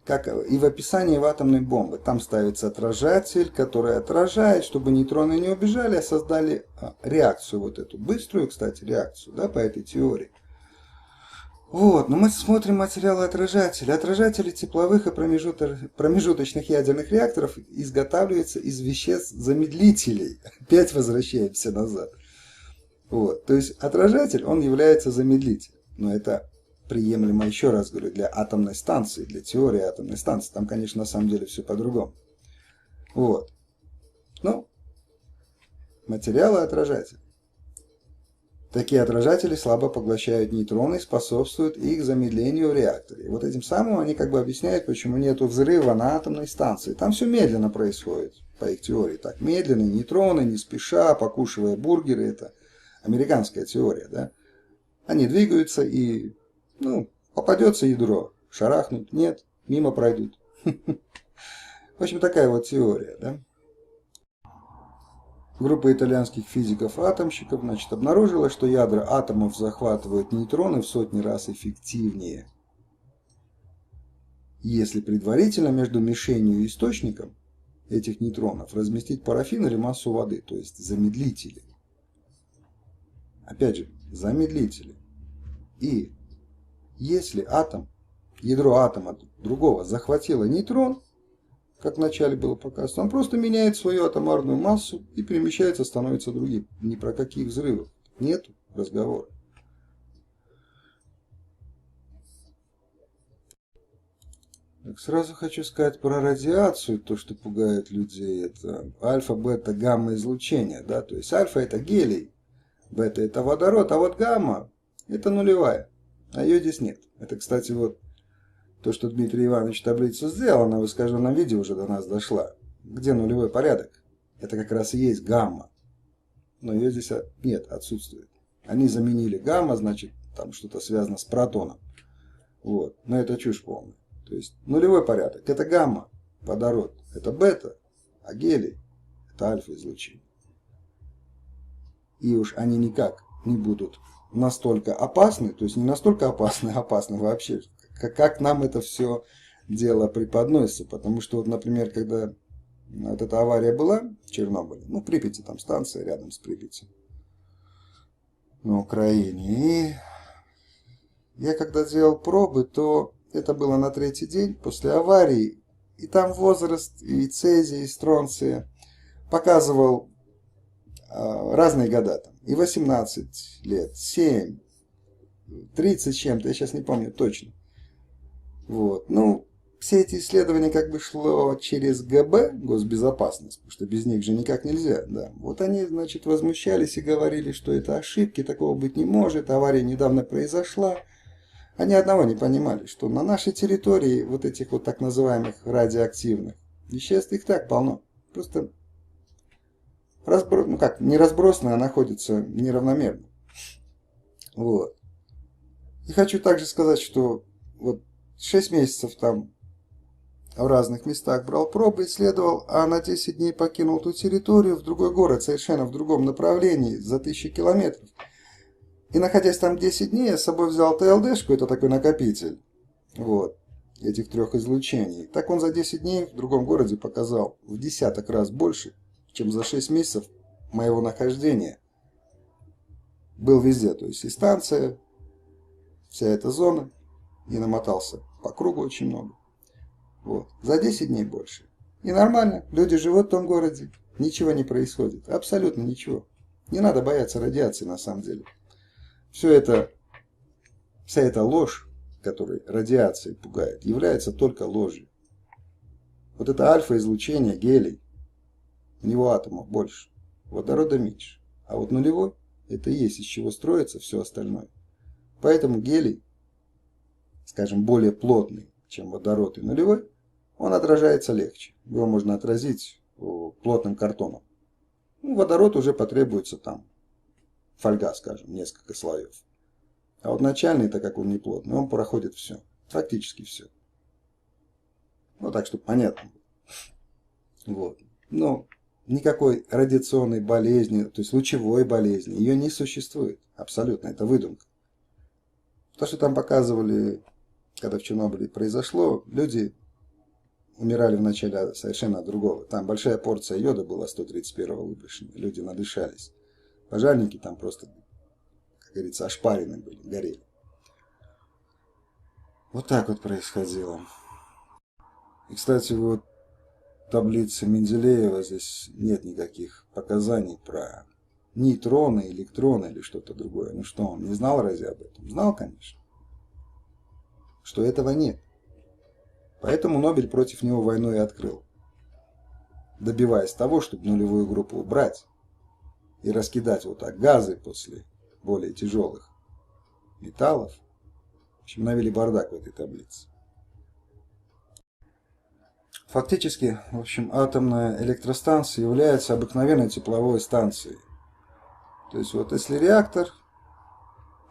[SPEAKER 1] Как и в описании в атомной бомбы. Там ставится отражатель, который отражает, чтобы нейтроны не убежали, а создали реакцию вот эту. Быструю, кстати, реакцию, да, по этой теории. Вот, но мы смотрим материалы отражателей. Отражатели тепловых и промежуточных ядерных реакторов изготавливаются из веществ-замедлителей. Опять возвращаемся назад. Вот, то есть отражатель, он является замедлителем. Но это приемлемо, еще раз говорю, для атомной станции, для теории атомной станции. Там, конечно, на самом деле все по-другому. Вот. Ну, материалы отражателей. Такие отражатели слабо поглощают нейтроны и способствуют их замедлению в реакторе. И вот этим самым они как бы объясняют, почему нет взрыва на атомной станции. Там все медленно происходит, по их теории. Так, медленно, нейтроны, не спеша, покушивая бургеры. Это американская теория, да. Они двигаются и, ну, попадется ядро, шарахнут, нет, мимо пройдут. В общем, такая вот теория, да. Группа итальянских физиков-атомщиков, значит, обнаружила, что ядра атомов захватывают нейтроны в сотни раз эффективнее, если предварительно между мишенью и источником этих нейтронов разместить парафин или массу воды, то есть замедлители. Опять же, замедлители. И если ядро атома другого захватило нейтрон, как вначале было показано, он просто меняет свою атомарную массу и перемещается, становится другим. Ни про каких взрывов нет разговора. Так, сразу хочу сказать про радиацию, то, что пугает людей. Это альфа, бета, гамма излучение. Да? То есть альфа это гелий, бета это водород, а вот гамма это нулевая. А ее здесь нет. Это, кстати, вот то, что Дмитрий Иванович таблицу сделал, она в искаженном виде уже до нас дошла. Где нулевой порядок? Это как раз и есть гамма. Но ее здесь нет, отсутствует. Они заменили гамма, значит, там что-то связано с протоном. Вот. Но это чушь полная. То есть нулевой порядок. Это гамма, водород. Это бета, а гелий – это альфа-излучение. И уж они никак не будут настолько опасны, то есть не настолько опасны, а опасны вообще. Как нам это все дело преподносится. Потому что, вот, например, когда вот эта авария была в Чернобыле, ну, в Припяти, там станция рядом с Припятью, на Украине. И я когда делал пробы, то это было на 3-й день после аварии. И там возраст и цезия, и стронция показывал разные года. Там, и 18 лет, 7, 30 с чем-то, я сейчас не помню точно. Вот. Ну, все эти исследования как бы шло через ГБ, госбезопасность, потому что без них же никак нельзя. Да. Вот они, значит, возмущались и говорили, что это ошибки, такого быть не может, авария недавно произошла. Они одного не понимали, что на нашей территории вот этих вот так называемых радиоактивных веществ их так полно. Просто не разбросано, а находится неравномерно. Вот. И хочу также сказать, что вот 6 месяцев там в разных местах брал пробы, исследовал, а на 10 дней покинул ту территорию в другой город, совершенно в другом направлении, за 1000 километров. И находясь там 10 дней, я с собой взял ТЛДшку, это такой накопитель, вот, этих 3 излучений. Так он за 10 дней в другом городе показал в десяток раз больше, чем за 6 месяцев моего нахождения был везде, то есть и станция, вся эта зона, и намотался по кругу очень много. Вот. За 10 дней больше. И нормально, люди живут в том городе, ничего не происходит, абсолютно ничего. Не надо бояться радиации на самом деле. Все это, вся эта ложь, которой радиация пугает, является только ложью. Вот это альфа-излучение, гелий, у него атомов больше, водорода меньше. А вот нулевой, это и есть из чего строится все остальное. Поэтому гелий, скажем, более плотный, чем водород и нулевой, он отражается легче. Его можно отразить плотным картоном. Ну, водород уже потребуется там фольга, скажем, несколько слоев. А вот начальный, так как он не плотный, он проходит все, практически все. Ну, так, чтобы понятно. Вот. Но никакой радиационной болезни, то есть лучевой болезни, ее не существует. Абсолютно, это выдумка. То, что там показывали, когда в Чернобыле произошло, люди умирали вначале совершенно от другого. Там большая порция йода была 131-го выброшена, люди надышались. Пожарники там просто, как говорится, ошпарены были, горели. Вот так вот происходило. И, кстати, вот в таблице Менделеева здесь нет никаких показаний про нейтроны, электроны или что-то другое. Ну что, он не знал разве об этом? Знал, конечно. Что этого нет. Поэтому Нобель против него войну и открыл. Добиваясь того, чтобы нулевую группу убрать и раскидать вот так газы после более тяжелых металлов. В общем, навели бардак в этой таблице. Фактически, в общем, атомная электростанция является обыкновенной тепловой станцией. То есть вот если реактор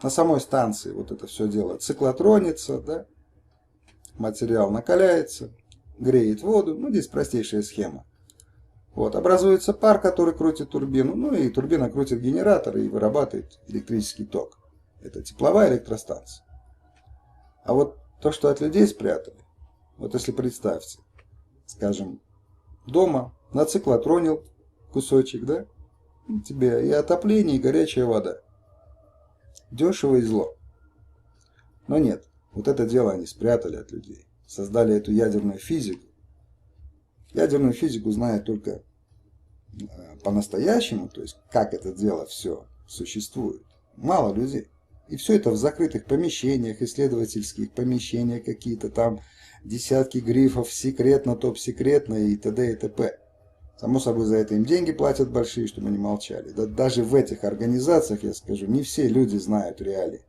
[SPEAKER 1] на самой станции вот это все дело циклотронится, да, материал накаляется, греет воду, ну здесь простейшая схема. Вот, образуется пар, который крутит турбину, ну и турбина крутит генератор и вырабатывает электрический ток. Это тепловая электростанция. А вот то, что от людей спрятали, вот если представьте, скажем, дома на циклотронил кусочек, да, тебе и отопление, и горячая вода. Дешево и зло. Но нет, вот это дело они спрятали от людей. Создали эту ядерную физику. Ядерную физику знают только по-настоящему, то есть как это дело все существует. Мало людей. И все это в закрытых помещениях, исследовательских помещениях, какие-то там десятки грифов, секретно, топ-секретно и т.д. и т.п. Само собой, за это им деньги платят большие, чтобы они молчали. Да, даже в этих организациях, я скажу, не все люди знают реалии.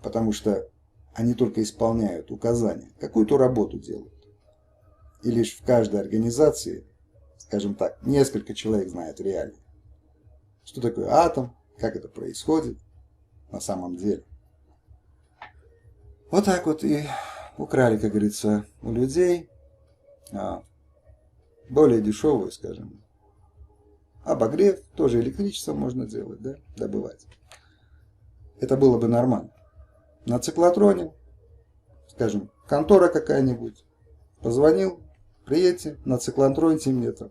[SPEAKER 1] Потому что они только исполняют указания, какую-то работу делают. И лишь в каждой организации, скажем так, несколько человек знают реалии. Что такое атом, как это происходит на самом деле. Вот так вот и украли, как говорится, у людей более дешевую, скажем, обогрев, тоже электричество можно делать, да, добывать. Это было бы нормально. На циклотроне, скажем, контора какая-нибудь, позвонил, приедьте, на циклотроне мне там.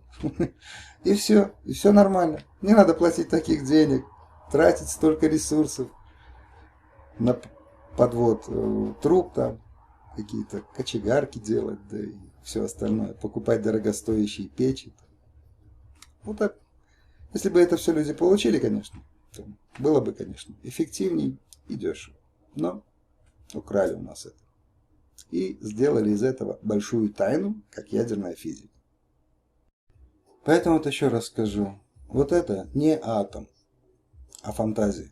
[SPEAKER 1] И все нормально. Не надо платить таких денег, тратить столько ресурсов на подвод труб там, какие-то кочегарки делать, да и все остальное, покупать дорогостоящие печи. Вот так. Если бы это все люди получили, конечно, то было бы, конечно, эффективней и дешево. Но украли у нас это. И сделали из этого большую тайну, как ядерная физика. Поэтому вот еще раз скажу. Вот это не атом, а фантазия.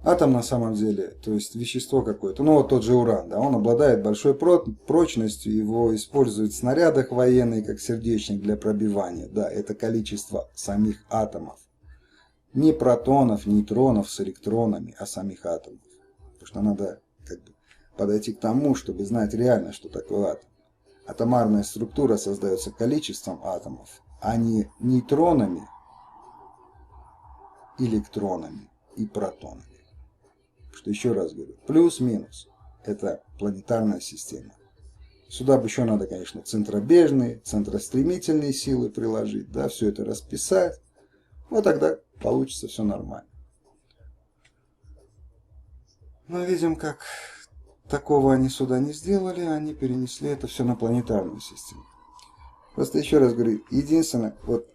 [SPEAKER 1] Атом на самом деле, то есть вещество какое-то, ну вот тот же уран, да, он обладает большой прочностью, его используют в снарядах военных как сердечник для пробивания, да, это количество самих атомов. Не протонов, нейтронов с электронами, а самих атомов. Потому что надо как бы подойти к тому, чтобы знать реально, что такое атом. Атомарная структура создается количеством атомов, а не нейтронами, электронами и протонами. Что еще раз говорю, плюс-минус – это планетарная система. Сюда бы еще надо, конечно, центробежные, центростремительные силы приложить, да, все это расписать. Вот тогда получится все нормально. Но видим, как такого они сюда не сделали, они перенесли это все на планетарную систему. Просто еще раз говорю, единственное, вот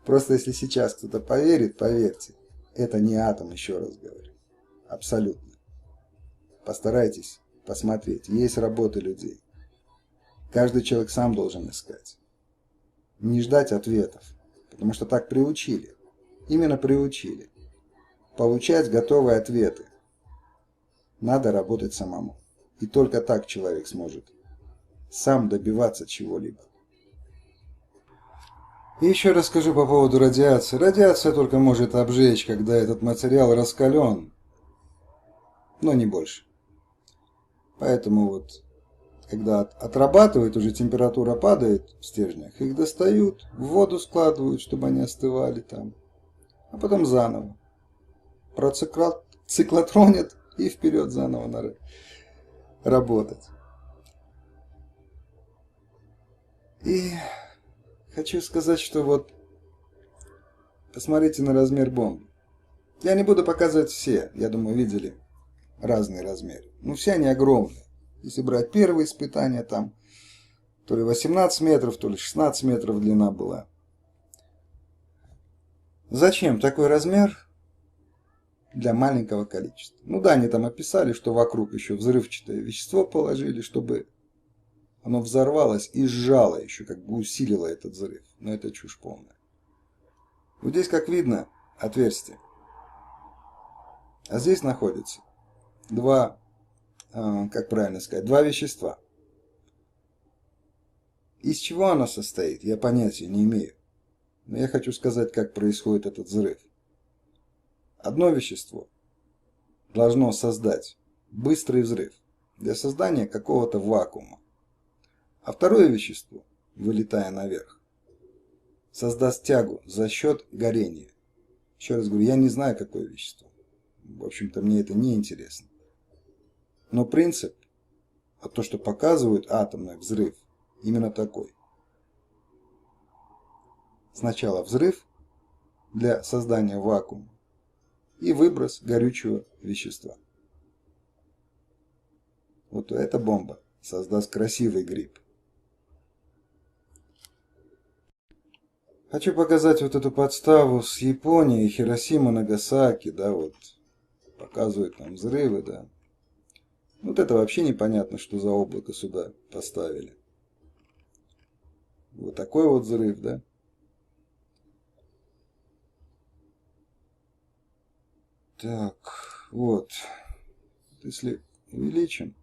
[SPEAKER 1] просто если сейчас кто-то поверит, поверьте, это не атом, еще раз говорю. Абсолютно. Постарайтесь посмотреть. Есть работы людей. Каждый человек сам должен искать. Не ждать ответов. Потому что так приучили. Именно приучили. Получать готовые ответы. Надо работать самому. И только так человек сможет сам добиваться чего-либо. И еще расскажу по поводу радиации. Радиация только может обжечь, когда этот материал раскален, но не больше. Поэтому вот, когда отрабатывают, уже температура падает в стержнях, их достают, в воду складывают, чтобы они остывали там, а потом заново. Циклотронят и вперед заново работать. И хочу сказать, что вот посмотрите на размер бомбы. Я не буду показывать все, я думаю, видели разные размеры. Но все они огромные. Если брать первые испытания, там то ли 18 метров, то ли 16 метров длина была. Зачем такой размер для маленького количества? Ну да, они там описали, что вокруг еще взрывчатое вещество положили, чтобы оно взорвалось и сжало еще, как бы усилило этот взрыв. Но это чушь полная. Вот здесь, как видно, отверстие. А здесь находится два, как правильно сказать, два вещества. Из чего оно состоит, я понятия не имею. Но я хочу сказать, как происходит этот взрыв. Одно вещество должно создать быстрый взрыв для создания какого-то вакуума. А второе вещество, вылетая наверх, создаст тягу за счет горения. Еще раз говорю, я не знаю, какое вещество. В общем-то, мне это не интересно. Но принцип, а то, что показывает атомный взрыв, именно такой. Сначала взрыв для создания вакуума и выброс горючего вещества. Вот эта бомба создаст красивый гриб. Хочу показать вот эту подставу с Японией, Хиросима, Нагасаки, да, вот показывают там взрывы, да. Вот это вообще непонятно, что за облако сюда поставили. Вот такой вот взрыв, да. Так, вот. Если увеличим.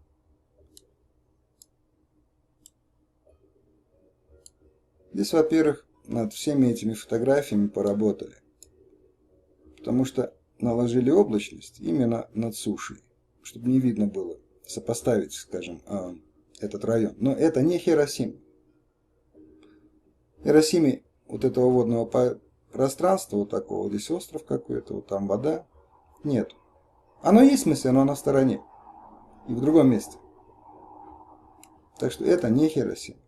[SPEAKER 1] Здесь, во-первых, над всеми этими фотографиями поработали. Потому что наложили облачность именно над сушей. Чтобы не видно было. Сопоставить, скажем, этот район. Но это не Хиросима. В Хиросиме вот этого водного пространства, вот такого, здесь остров какой-то, вот там вода, нет. Оно есть в смысле, но на стороне. И в другом месте. Так что это не Хиросима.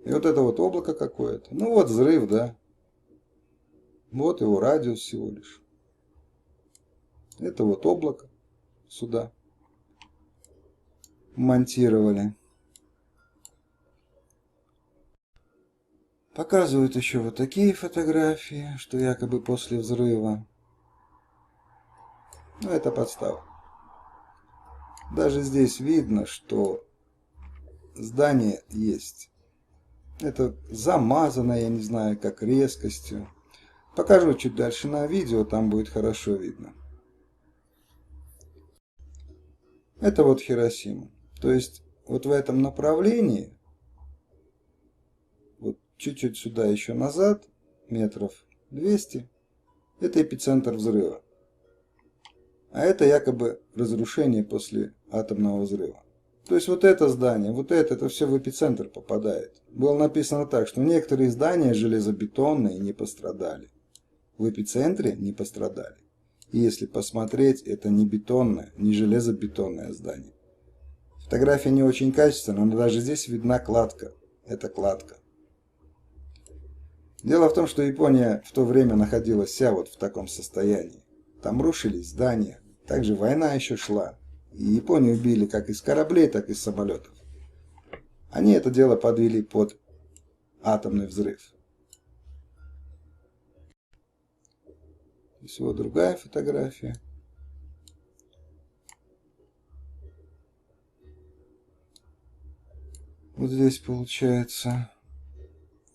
[SPEAKER 1] И вот это вот облако какое-то. Ну вот взрыв, да. Вот его радиус всего лишь. Это вот облако сюда монтировали. Показывают еще вот такие фотографии, что якобы после взрыва. Ну, это подстава. Даже здесь видно, что здание есть. Это замазано, я не знаю, как резкостью. Покажу чуть дальше на видео, там будет хорошо видно. Это вот Хиросима. То есть вот в этом направлении, вот чуть-чуть сюда еще назад, метров 200, это эпицентр взрыва. А это якобы разрушение после атомного взрыва. То есть вот это здание, вот это все в эпицентр попадает. Было написано так, что некоторые здания железобетонные не пострадали. В эпицентре не пострадали. И если посмотреть, это не бетонное, не железобетонное здание. Фотография не очень качественная, но даже здесь видна кладка. Это кладка. Дело в том, что Япония в то время находилась вся вот в таком состоянии. Там рушились здания, также война еще шла. И Японию били как из кораблей, так и из самолетов. Они это дело подвели под атомный взрыв. Здесь вот другая фотография. Вот здесь получается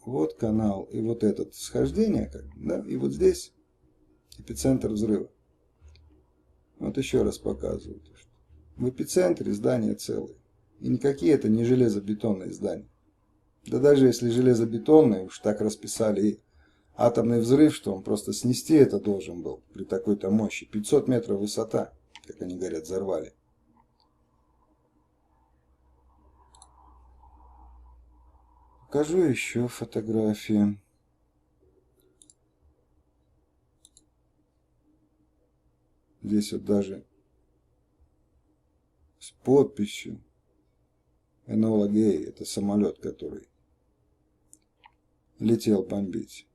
[SPEAKER 1] вот канал и вот этот схождение, как, да, и вот здесь эпицентр взрыва. Вот еще раз показываю. В эпицентре здания целые. И никакие это не железобетонные здания. Да даже если железобетонные, уж так расписали и атомный взрыв, что он просто снести это должен был при такой-то мощи. 500 метров высота, как они говорят, взорвали. Покажу еще фотографии. Здесь вот даже с подписью Энола Гей. Это самолет, который летел бомбить.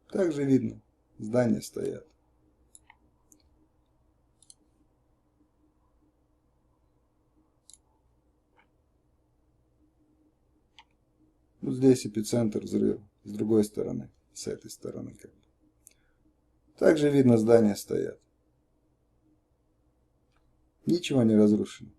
[SPEAKER 1] Также видно, здания стоят. Вот здесь эпицентр взрыва, с другой стороны, с этой стороны как бы. Также видно, здания стоят. Ничего не разрушено.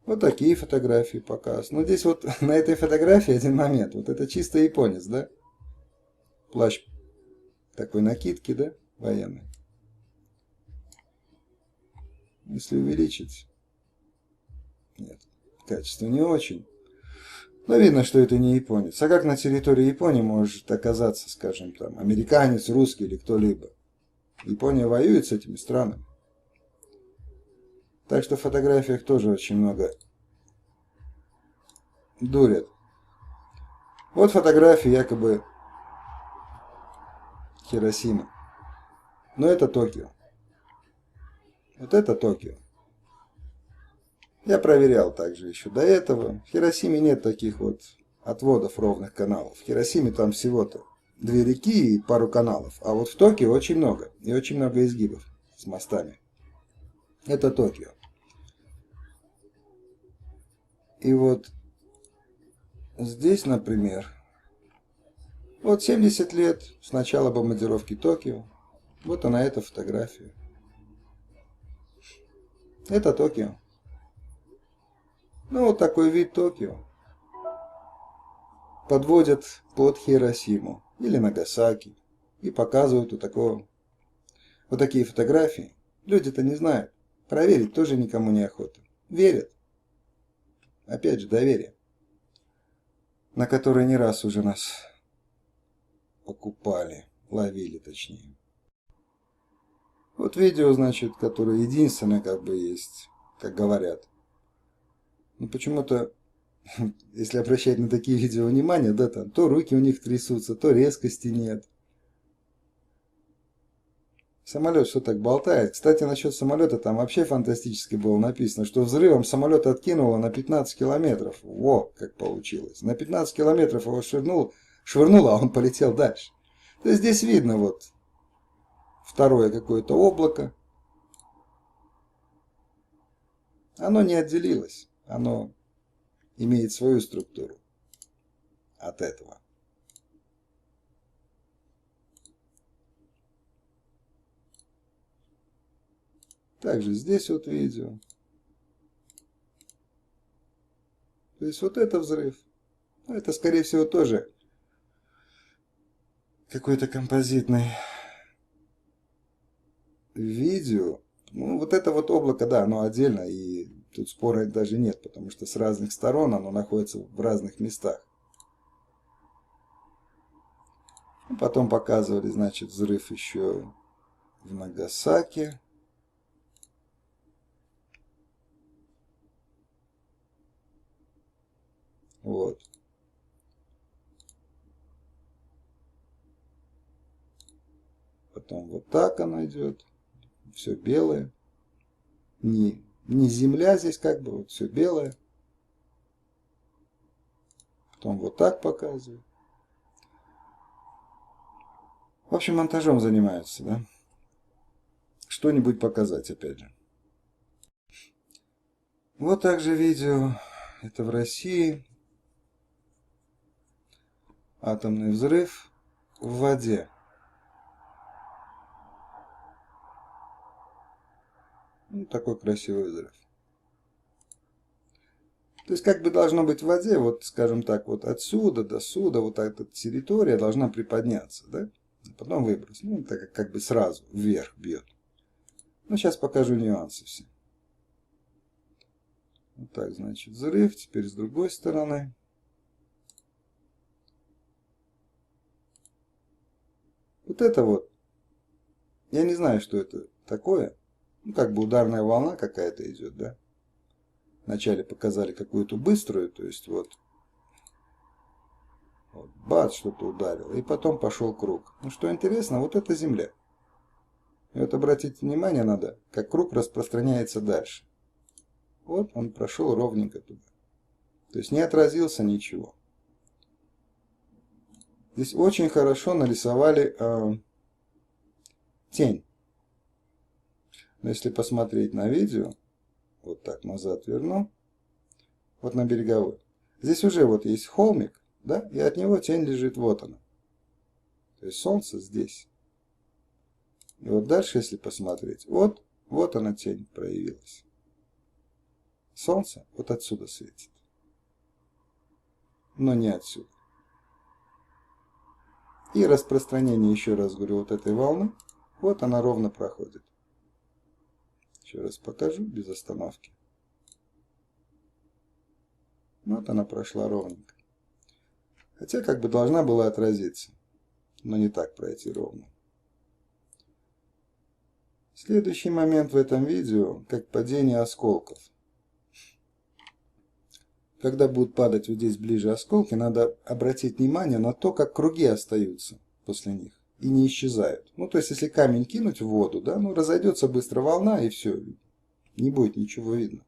[SPEAKER 1] Вот такие фотографии показ. Но здесь вот на этой фотографии один момент. Вот это чисто японец, да? Плащ такой накидки, да? Военный. Если увеличить. Нет, качество не очень. Но видно, что это не японец. А как на территории Японии может оказаться, скажем, там, американец, русский или кто-либо? Япония воюет с этими странами. Так что в фотографиях тоже очень много дурят. Вот фотографии якобы Хиросимы. Но это Токио. Вот это Токио. Я проверял также еще до этого. В Хиросиме нет таких вот отводов ровных каналов. В Хиросиме там всего-то 2 реки и пару каналов. А вот в Токио очень много. И очень много изгибов с мостами. Это Токио. И вот здесь, например, вот 70 лет с начала бомбардировки Токио. Вот она, эта фотография. Это Токио. Ну, вот такой вид Токио. Подводят под Хиросиму или Нагасаки и показывают вот такие фотографии. Люди-то не знают. Проверить тоже никому не охота. Верят. Опять же, доверие, на которое не раз уже нас покупали, ловили точнее. Вот видео, значит, которое единственное как бы есть, как говорят. Но почему-то, если обращать на такие видео внимание, да, там то руки у них трясутся, то резкости нет. Самолет что так болтает. Кстати, насчет самолета там вообще фантастически было написано, что взрывом самолет откинуло на 15 километров. Во, как получилось. На 15 километров его швырнуло, а он полетел дальше. То есть здесь видно вот второе какое-то облако. Оно не отделилось. Оно имеет свою структуру от этого. Также здесь вот видео. То есть вот это взрыв. Это, скорее всего, тоже какой-то композитный видео. Ну, вот это вот облако, да, оно отдельно, и тут спора даже нет, потому что с разных сторон оно находится в разных местах. Потом показывали, значит, взрыв еще в Нагасаки. Вот. Потом вот так оно идет. Все белое. не земля здесь как бы, вот все белое. Потом вот так показываю. В общем, монтажом занимаются, да? Что-нибудь показать, опять же. Вот также видео. Это в России. Атомный взрыв в воде. Ну, такой красивый взрыв. То есть, как бы должно быть в воде, вот, скажем так, вот отсюда до сюда, вот эта территория должна приподняться, да? Потом выброс. Ну, так как бы сразу вверх бьет. Ну, сейчас покажу нюансы все. Вот так, значит, взрыв. Теперь с другой стороны. Вот это вот. Я не знаю, что это такое. Ну, как бы ударная волна какая-то идет, да? Вначале показали какую-то быструю, то есть вот бац, что-то ударило. И потом пошел круг. Ну, что интересно, вот это Земля. И вот обратите внимание надо, как круг распространяется дальше. Вот он прошел ровненько туда. То есть не отразился ничего. Здесь очень хорошо нарисовали тень. Но если посмотреть на видео, вот так назад верну, вот на береговой. Здесь уже вот есть холмик, да, и от него тень лежит, вот она. То есть солнце здесь. И вот дальше, если посмотреть, вот она тень проявилась. Солнце вот отсюда светит. Но не отсюда. И распространение, еще раз говорю, вот этой волны, вот она ровно проходит. Еще раз покажу без остановки. Вот она прошла ровненько. Хотя как бы должна была отразиться, но не так пройти ровно. Следующий момент в этом видео, как падение осколков. Когда будут падать вот здесь ближе осколки, надо обратить внимание на то, как круги остаются после них и не исчезают. Ну, то есть, если камень кинуть в воду, да, ну, разойдется быстро волна и все, не будет ничего видно.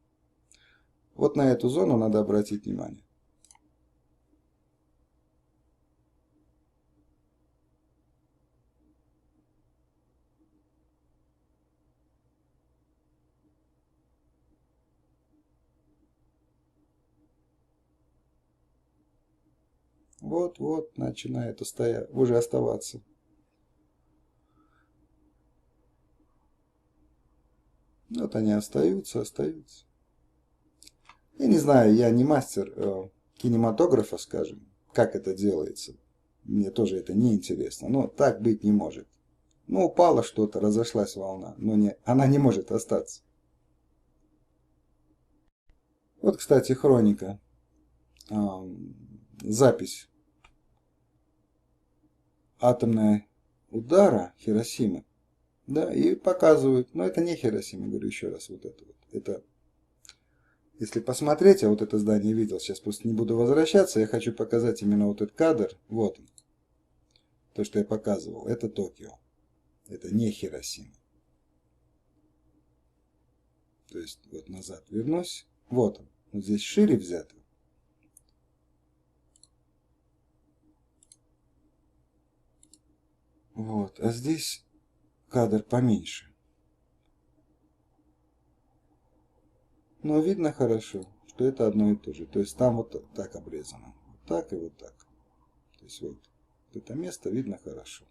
[SPEAKER 1] Вот на эту зону надо обратить внимание. Вот начинает уже оставаться. Вот они остаются. Я не знаю, я не мастер кинематографа, скажем, как это делается. Мне тоже это не интересно, но так быть не может. Ну, упало что-то, разошлась волна, но она не может остаться. Вот, кстати, хроника. Запись атомного удара Хиросимы. Да, и показывают. Но это не Хиросима, говорю еще раз, вот это вот. Это, если посмотреть, я вот это здание видел, сейчас просто не буду возвращаться, я хочу показать именно вот этот кадр. Вот он. То, что я показывал, это Токио. Это не Хиросима. То есть, вот назад вернусь. Вот он. Вот здесь шире взято. Вот. А здесь кадр поменьше. Но видно хорошо, что это одно и то же. То есть, там вот так обрезано. Вот так и вот так. То есть, вот это место видно хорошо.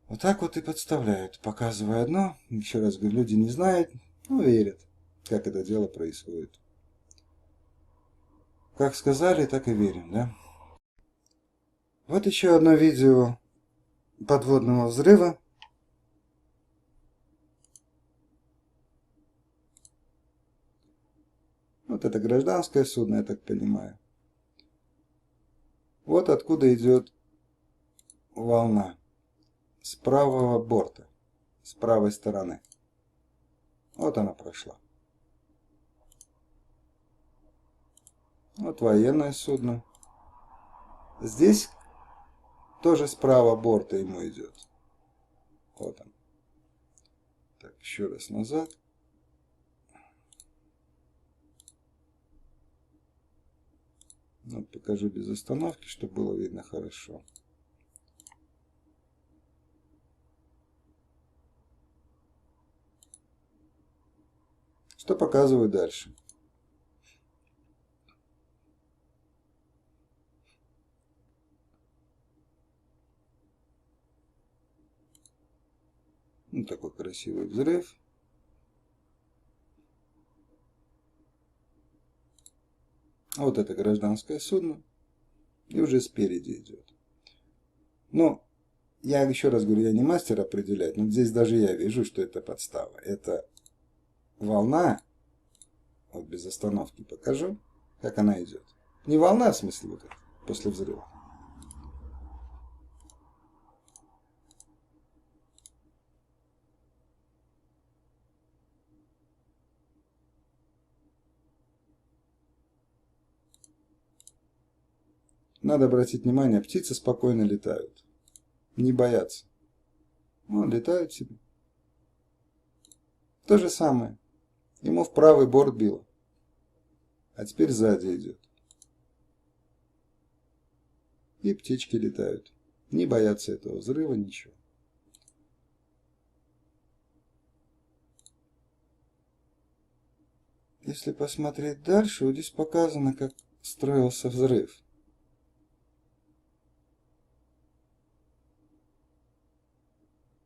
[SPEAKER 1] Вот так вот и подставляют, показывая одно. Еще раз говорю, люди не знают, но верят, как это дело происходит. Как сказали, так и верим, да? Вот еще одно видео подводного взрыва. Вот это гражданское судно, я так понимаю. Вот откуда идет волна. С правого борта, с правой стороны. Вот она прошла. Вот военное судно. Здесь тоже справа борта ему идет. Вот он. Так, еще раз назад. Ну, покажу без остановки, чтобы было видно хорошо. Что показываю дальше? Ну, такой красивый взрыв. Вот это гражданское судно. И уже спереди идет. Но я еще раз говорю, я не мастер определять, но здесь даже я вижу, что это подстава. Это волна. Вот без остановки покажу, как она идет. Не волна, в смысле, вот это, после взрыва. Надо обратить внимание, птицы спокойно летают. Не боятся. Вон, летают себе. То же самое. Ему в правый борт било. А теперь сзади идет. И птички летают. Не боятся этого взрыва, ничего. Если посмотреть дальше, вот здесь показано, как строился взрыв.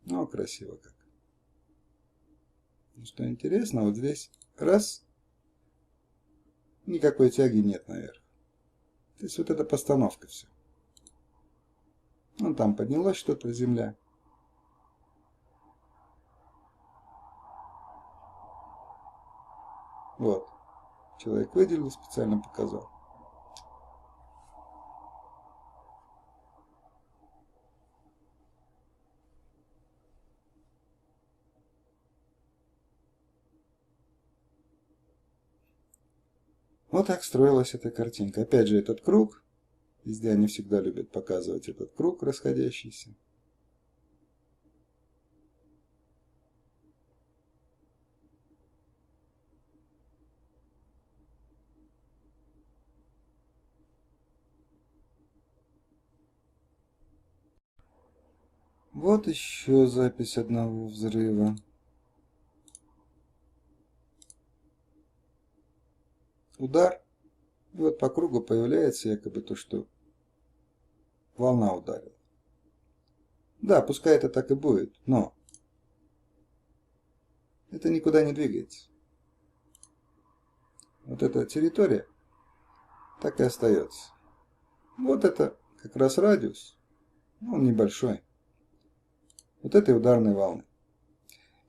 [SPEAKER 1] Ну, красиво как. Ну, что интересно, вот здесь раз, никакой тяги нет наверх. То есть вот эта постановка все. Вон там поднялась что-то земля. Вот. Человек выделил, специально показал. Вот так строилась эта картинка. Опять же, этот круг. Везде они всегда любят показывать этот круг расходящийся. Вот еще запись одного взрыва. Удар. И вот по кругу появляется якобы то, что волна ударила. Да, пускай это так и будет, но это никуда не двигается. Вот эта территория так и остается. Вот это как раз радиус. Он небольшой. Вот этой ударной волны.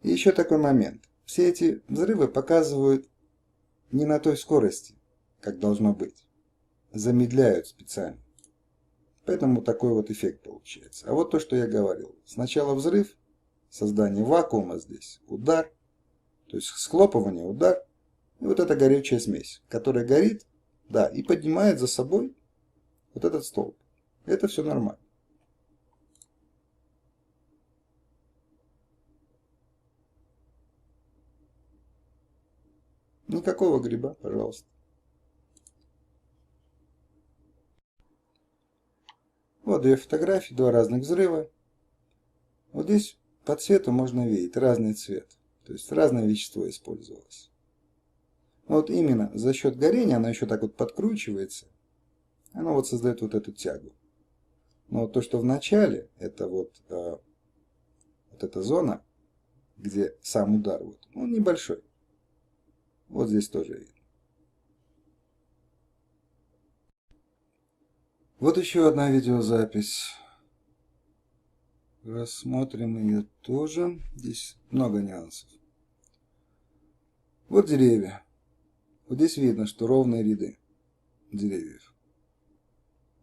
[SPEAKER 1] И еще такой момент. Все эти взрывы показывают не на той скорости, как должно быть. Замедляют специально. Поэтому такой вот эффект получается. А вот то, что я говорил. Сначала взрыв, создание вакуума здесь, удар, то есть схлопывание, удар, и вот эта горючая смесь, которая горит, да, и поднимает за собой вот этот столб. Это все нормально. Никакого гриба, пожалуйста. Вот две фотографии, два разных взрыва. Вот здесь по цвету можно видеть разный цвет. То есть разное вещество использовалось. Вот именно за счет горения оно еще так вот подкручивается. Оно вот создает вот эту тягу. Но вот то, что в начале, это вот эта зона, где сам удар, вот, он небольшой. Вот здесь тоже видно. Вот еще одна видеозапись. Рассмотрим ее тоже. Здесь много нюансов. Вот деревья. Вот здесь видно, что ровные ряды деревьев.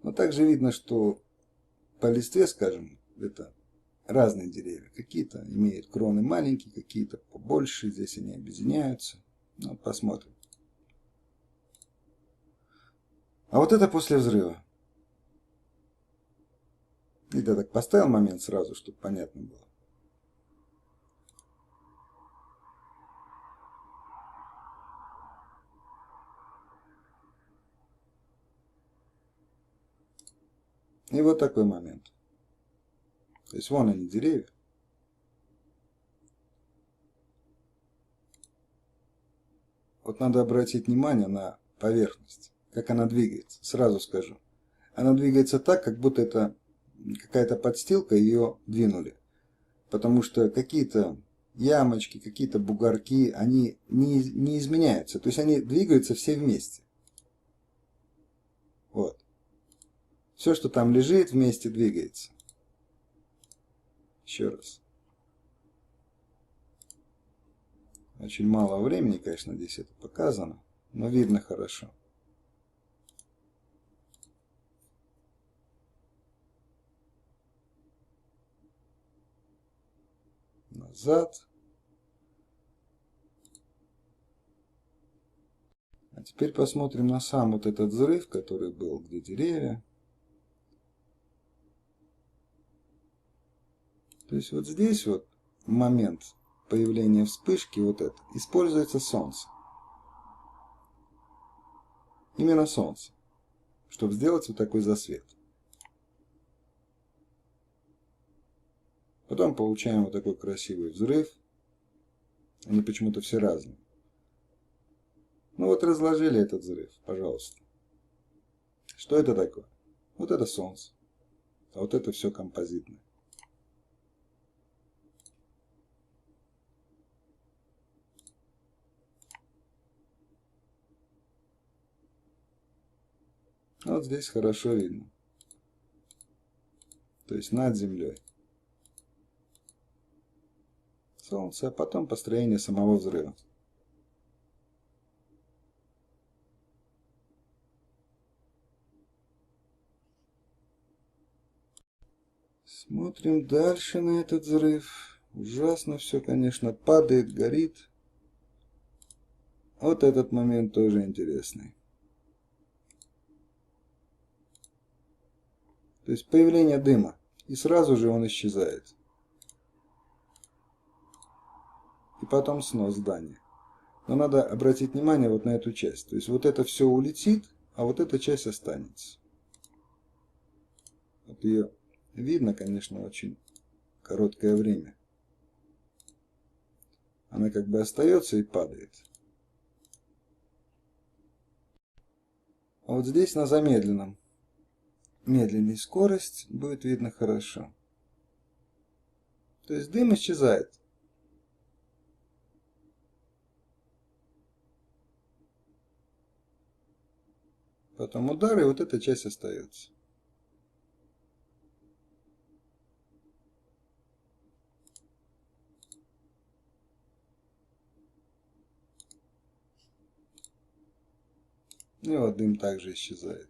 [SPEAKER 1] Но также видно, что по листве, скажем, это разные деревья. Какие-то имеют кроны маленькие, какие-то побольше. Здесь они объединяются. Ну, посмотрим. А вот это после взрыва. И я так поставил момент сразу, чтобы понятно было. И вот такой момент. То есть вон они, деревья. Вот надо обратить внимание на поверхность, как она двигается. Сразу скажу. Она двигается так, как будто это какая-то подстилка, ее двинули. Потому что какие-то ямочки, какие-то бугорки, они не изменяются. То есть они двигаются все вместе. Вот. Все, что там лежит, вместе двигается. Еще раз. Очень мало времени, конечно, здесь это показано, но видно хорошо. Назад. А теперь посмотрим на сам вот этот взрыв, который был, где деревья. То есть вот здесь вот момент появления вспышки, вот это, используется солнце. Именно солнце, чтобы сделать вот такой засвет. Потом получаем вот такой красивый взрыв. Они почему-то все разные. Ну вот разложили этот взрыв, пожалуйста. Что это такое? Вот это солнце. А вот это все композитное. Вот здесь хорошо видно. То есть над землей. Солнце, а потом построение самого взрыва. Смотрим дальше на этот взрыв. Ужасно все, конечно, падает, горит. Вот этот момент тоже интересный. То есть появление дыма. И сразу же он исчезает. И потом снос здания. Но надо обратить внимание вот на эту часть. То есть вот это все улетит, а вот эта часть останется. Вот ее видно, конечно, очень короткое время. Она как бы остается и падает. А вот здесь на замедленном. Медленней скорость будет видно хорошо. То есть дым исчезает. Потом удар, и вот эта часть остается. И вот дым также исчезает.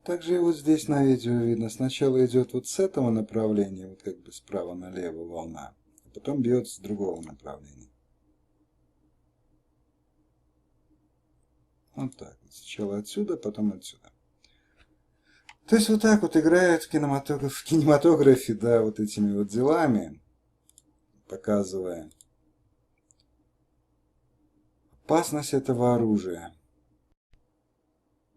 [SPEAKER 1] Также и вот здесь на видео видно. Сначала идет вот с этого направления, вот как бы справа налево волна, а потом бьет с другого направления. Вот так. Сначала отсюда, потом отсюда. То есть вот так вот играют в кинематографе, да, вот этими вот делами, показывая опасность этого оружия.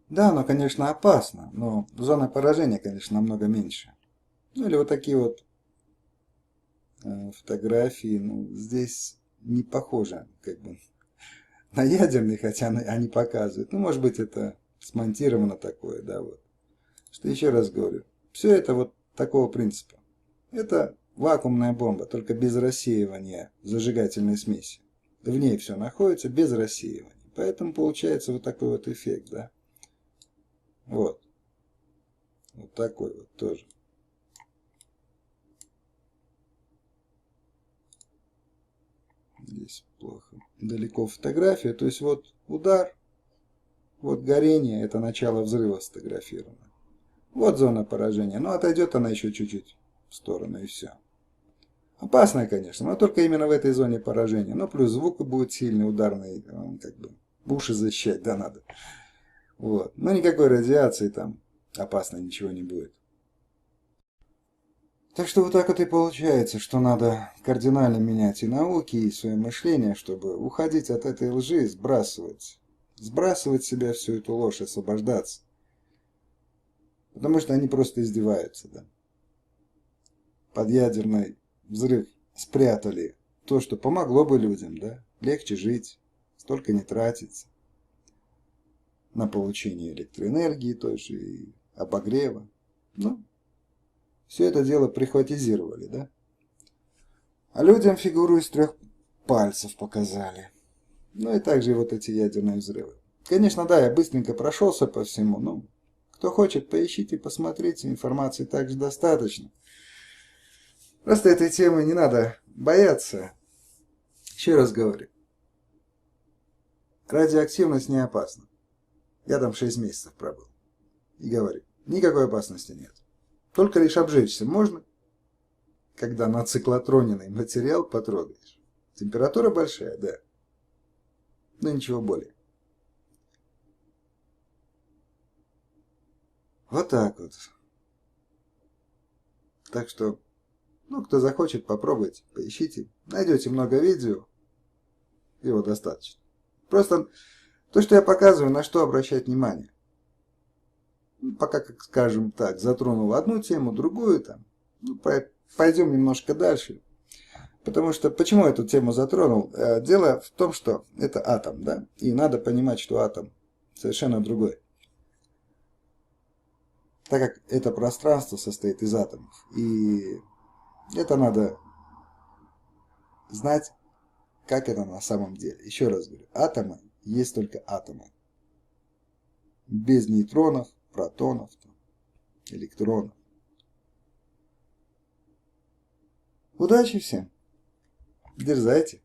[SPEAKER 1] Да, оно, конечно, опасно, но зона поражения, конечно, намного меньше. Ну или вот такие вот фотографии, ну, здесь не похоже, как бы, на ядерный, хотя они показывают. Ну, может быть, это смонтировано такое, да, вот. Что еще раз говорю, все это вот такого принципа. Это вакуумная бомба, только без рассеивания зажигательной смеси. В ней все находится без рассеивания. Поэтому получается вот такой вот эффект, да. Вот. Вот такой вот тоже. Здесь плохо. Далеко фотография. То есть вот удар, вот горение, это начало взрыва сфотографировано. Вот зона поражения. Но отойдет она еще чуть-чуть в сторону и все. Опасная, конечно, но только именно в этой зоне поражения. Но плюс звук будет сильный, ударный, как бы уши защищать, да, надо. Вот. Но никакой радиации там опасно ничего не будет. Так что вот так вот и получается, что надо кардинально менять и науки, и свое мышление, чтобы уходить от этой лжи, сбрасывать. Сбрасывать с себя всю эту ложь, освобождаться. Потому что они просто издеваются, да. Под ядерный взрыв спрятали то, что помогло бы людям, да. Легче жить, столько не тратиться на получение электроэнергии той же и обогрева. Ну, все это дело прихватизировали, да. А людям фигуру из 3 пальцев показали. Ну и также вот эти ядерные взрывы. Конечно, да, я быстренько прошелся по всему, но кто хочет, поищите, посмотрите, информации также достаточно. Просто этой темы не надо бояться. Еще раз говорю, радиоактивность не опасна. Я там 6 месяцев пробыл. И говорю, никакой опасности нет. Только лишь обжечься можно, когда на циклотроненный материал потрогаешь. Температура большая, да. Но ничего более. Вот так вот. Так что, ну, кто захочет, попробуйте, поищите. Найдете много видео. Его достаточно. Просто то, что я показываю, на что обращать внимание. Ну, пока, как скажем так, затронул одну тему, другую там. Ну, пойдем немножко дальше. Потому что, почему эту тему затронул? Дело в том, что это атом, да? И надо понимать, что атом совершенно другой. Так как это пространство состоит из атомов. И это надо знать, как это на самом деле. Еще раз говорю, атомы есть только атомы. Без нейтронов, протонов, электронов. Удачи всем! Дерзайте!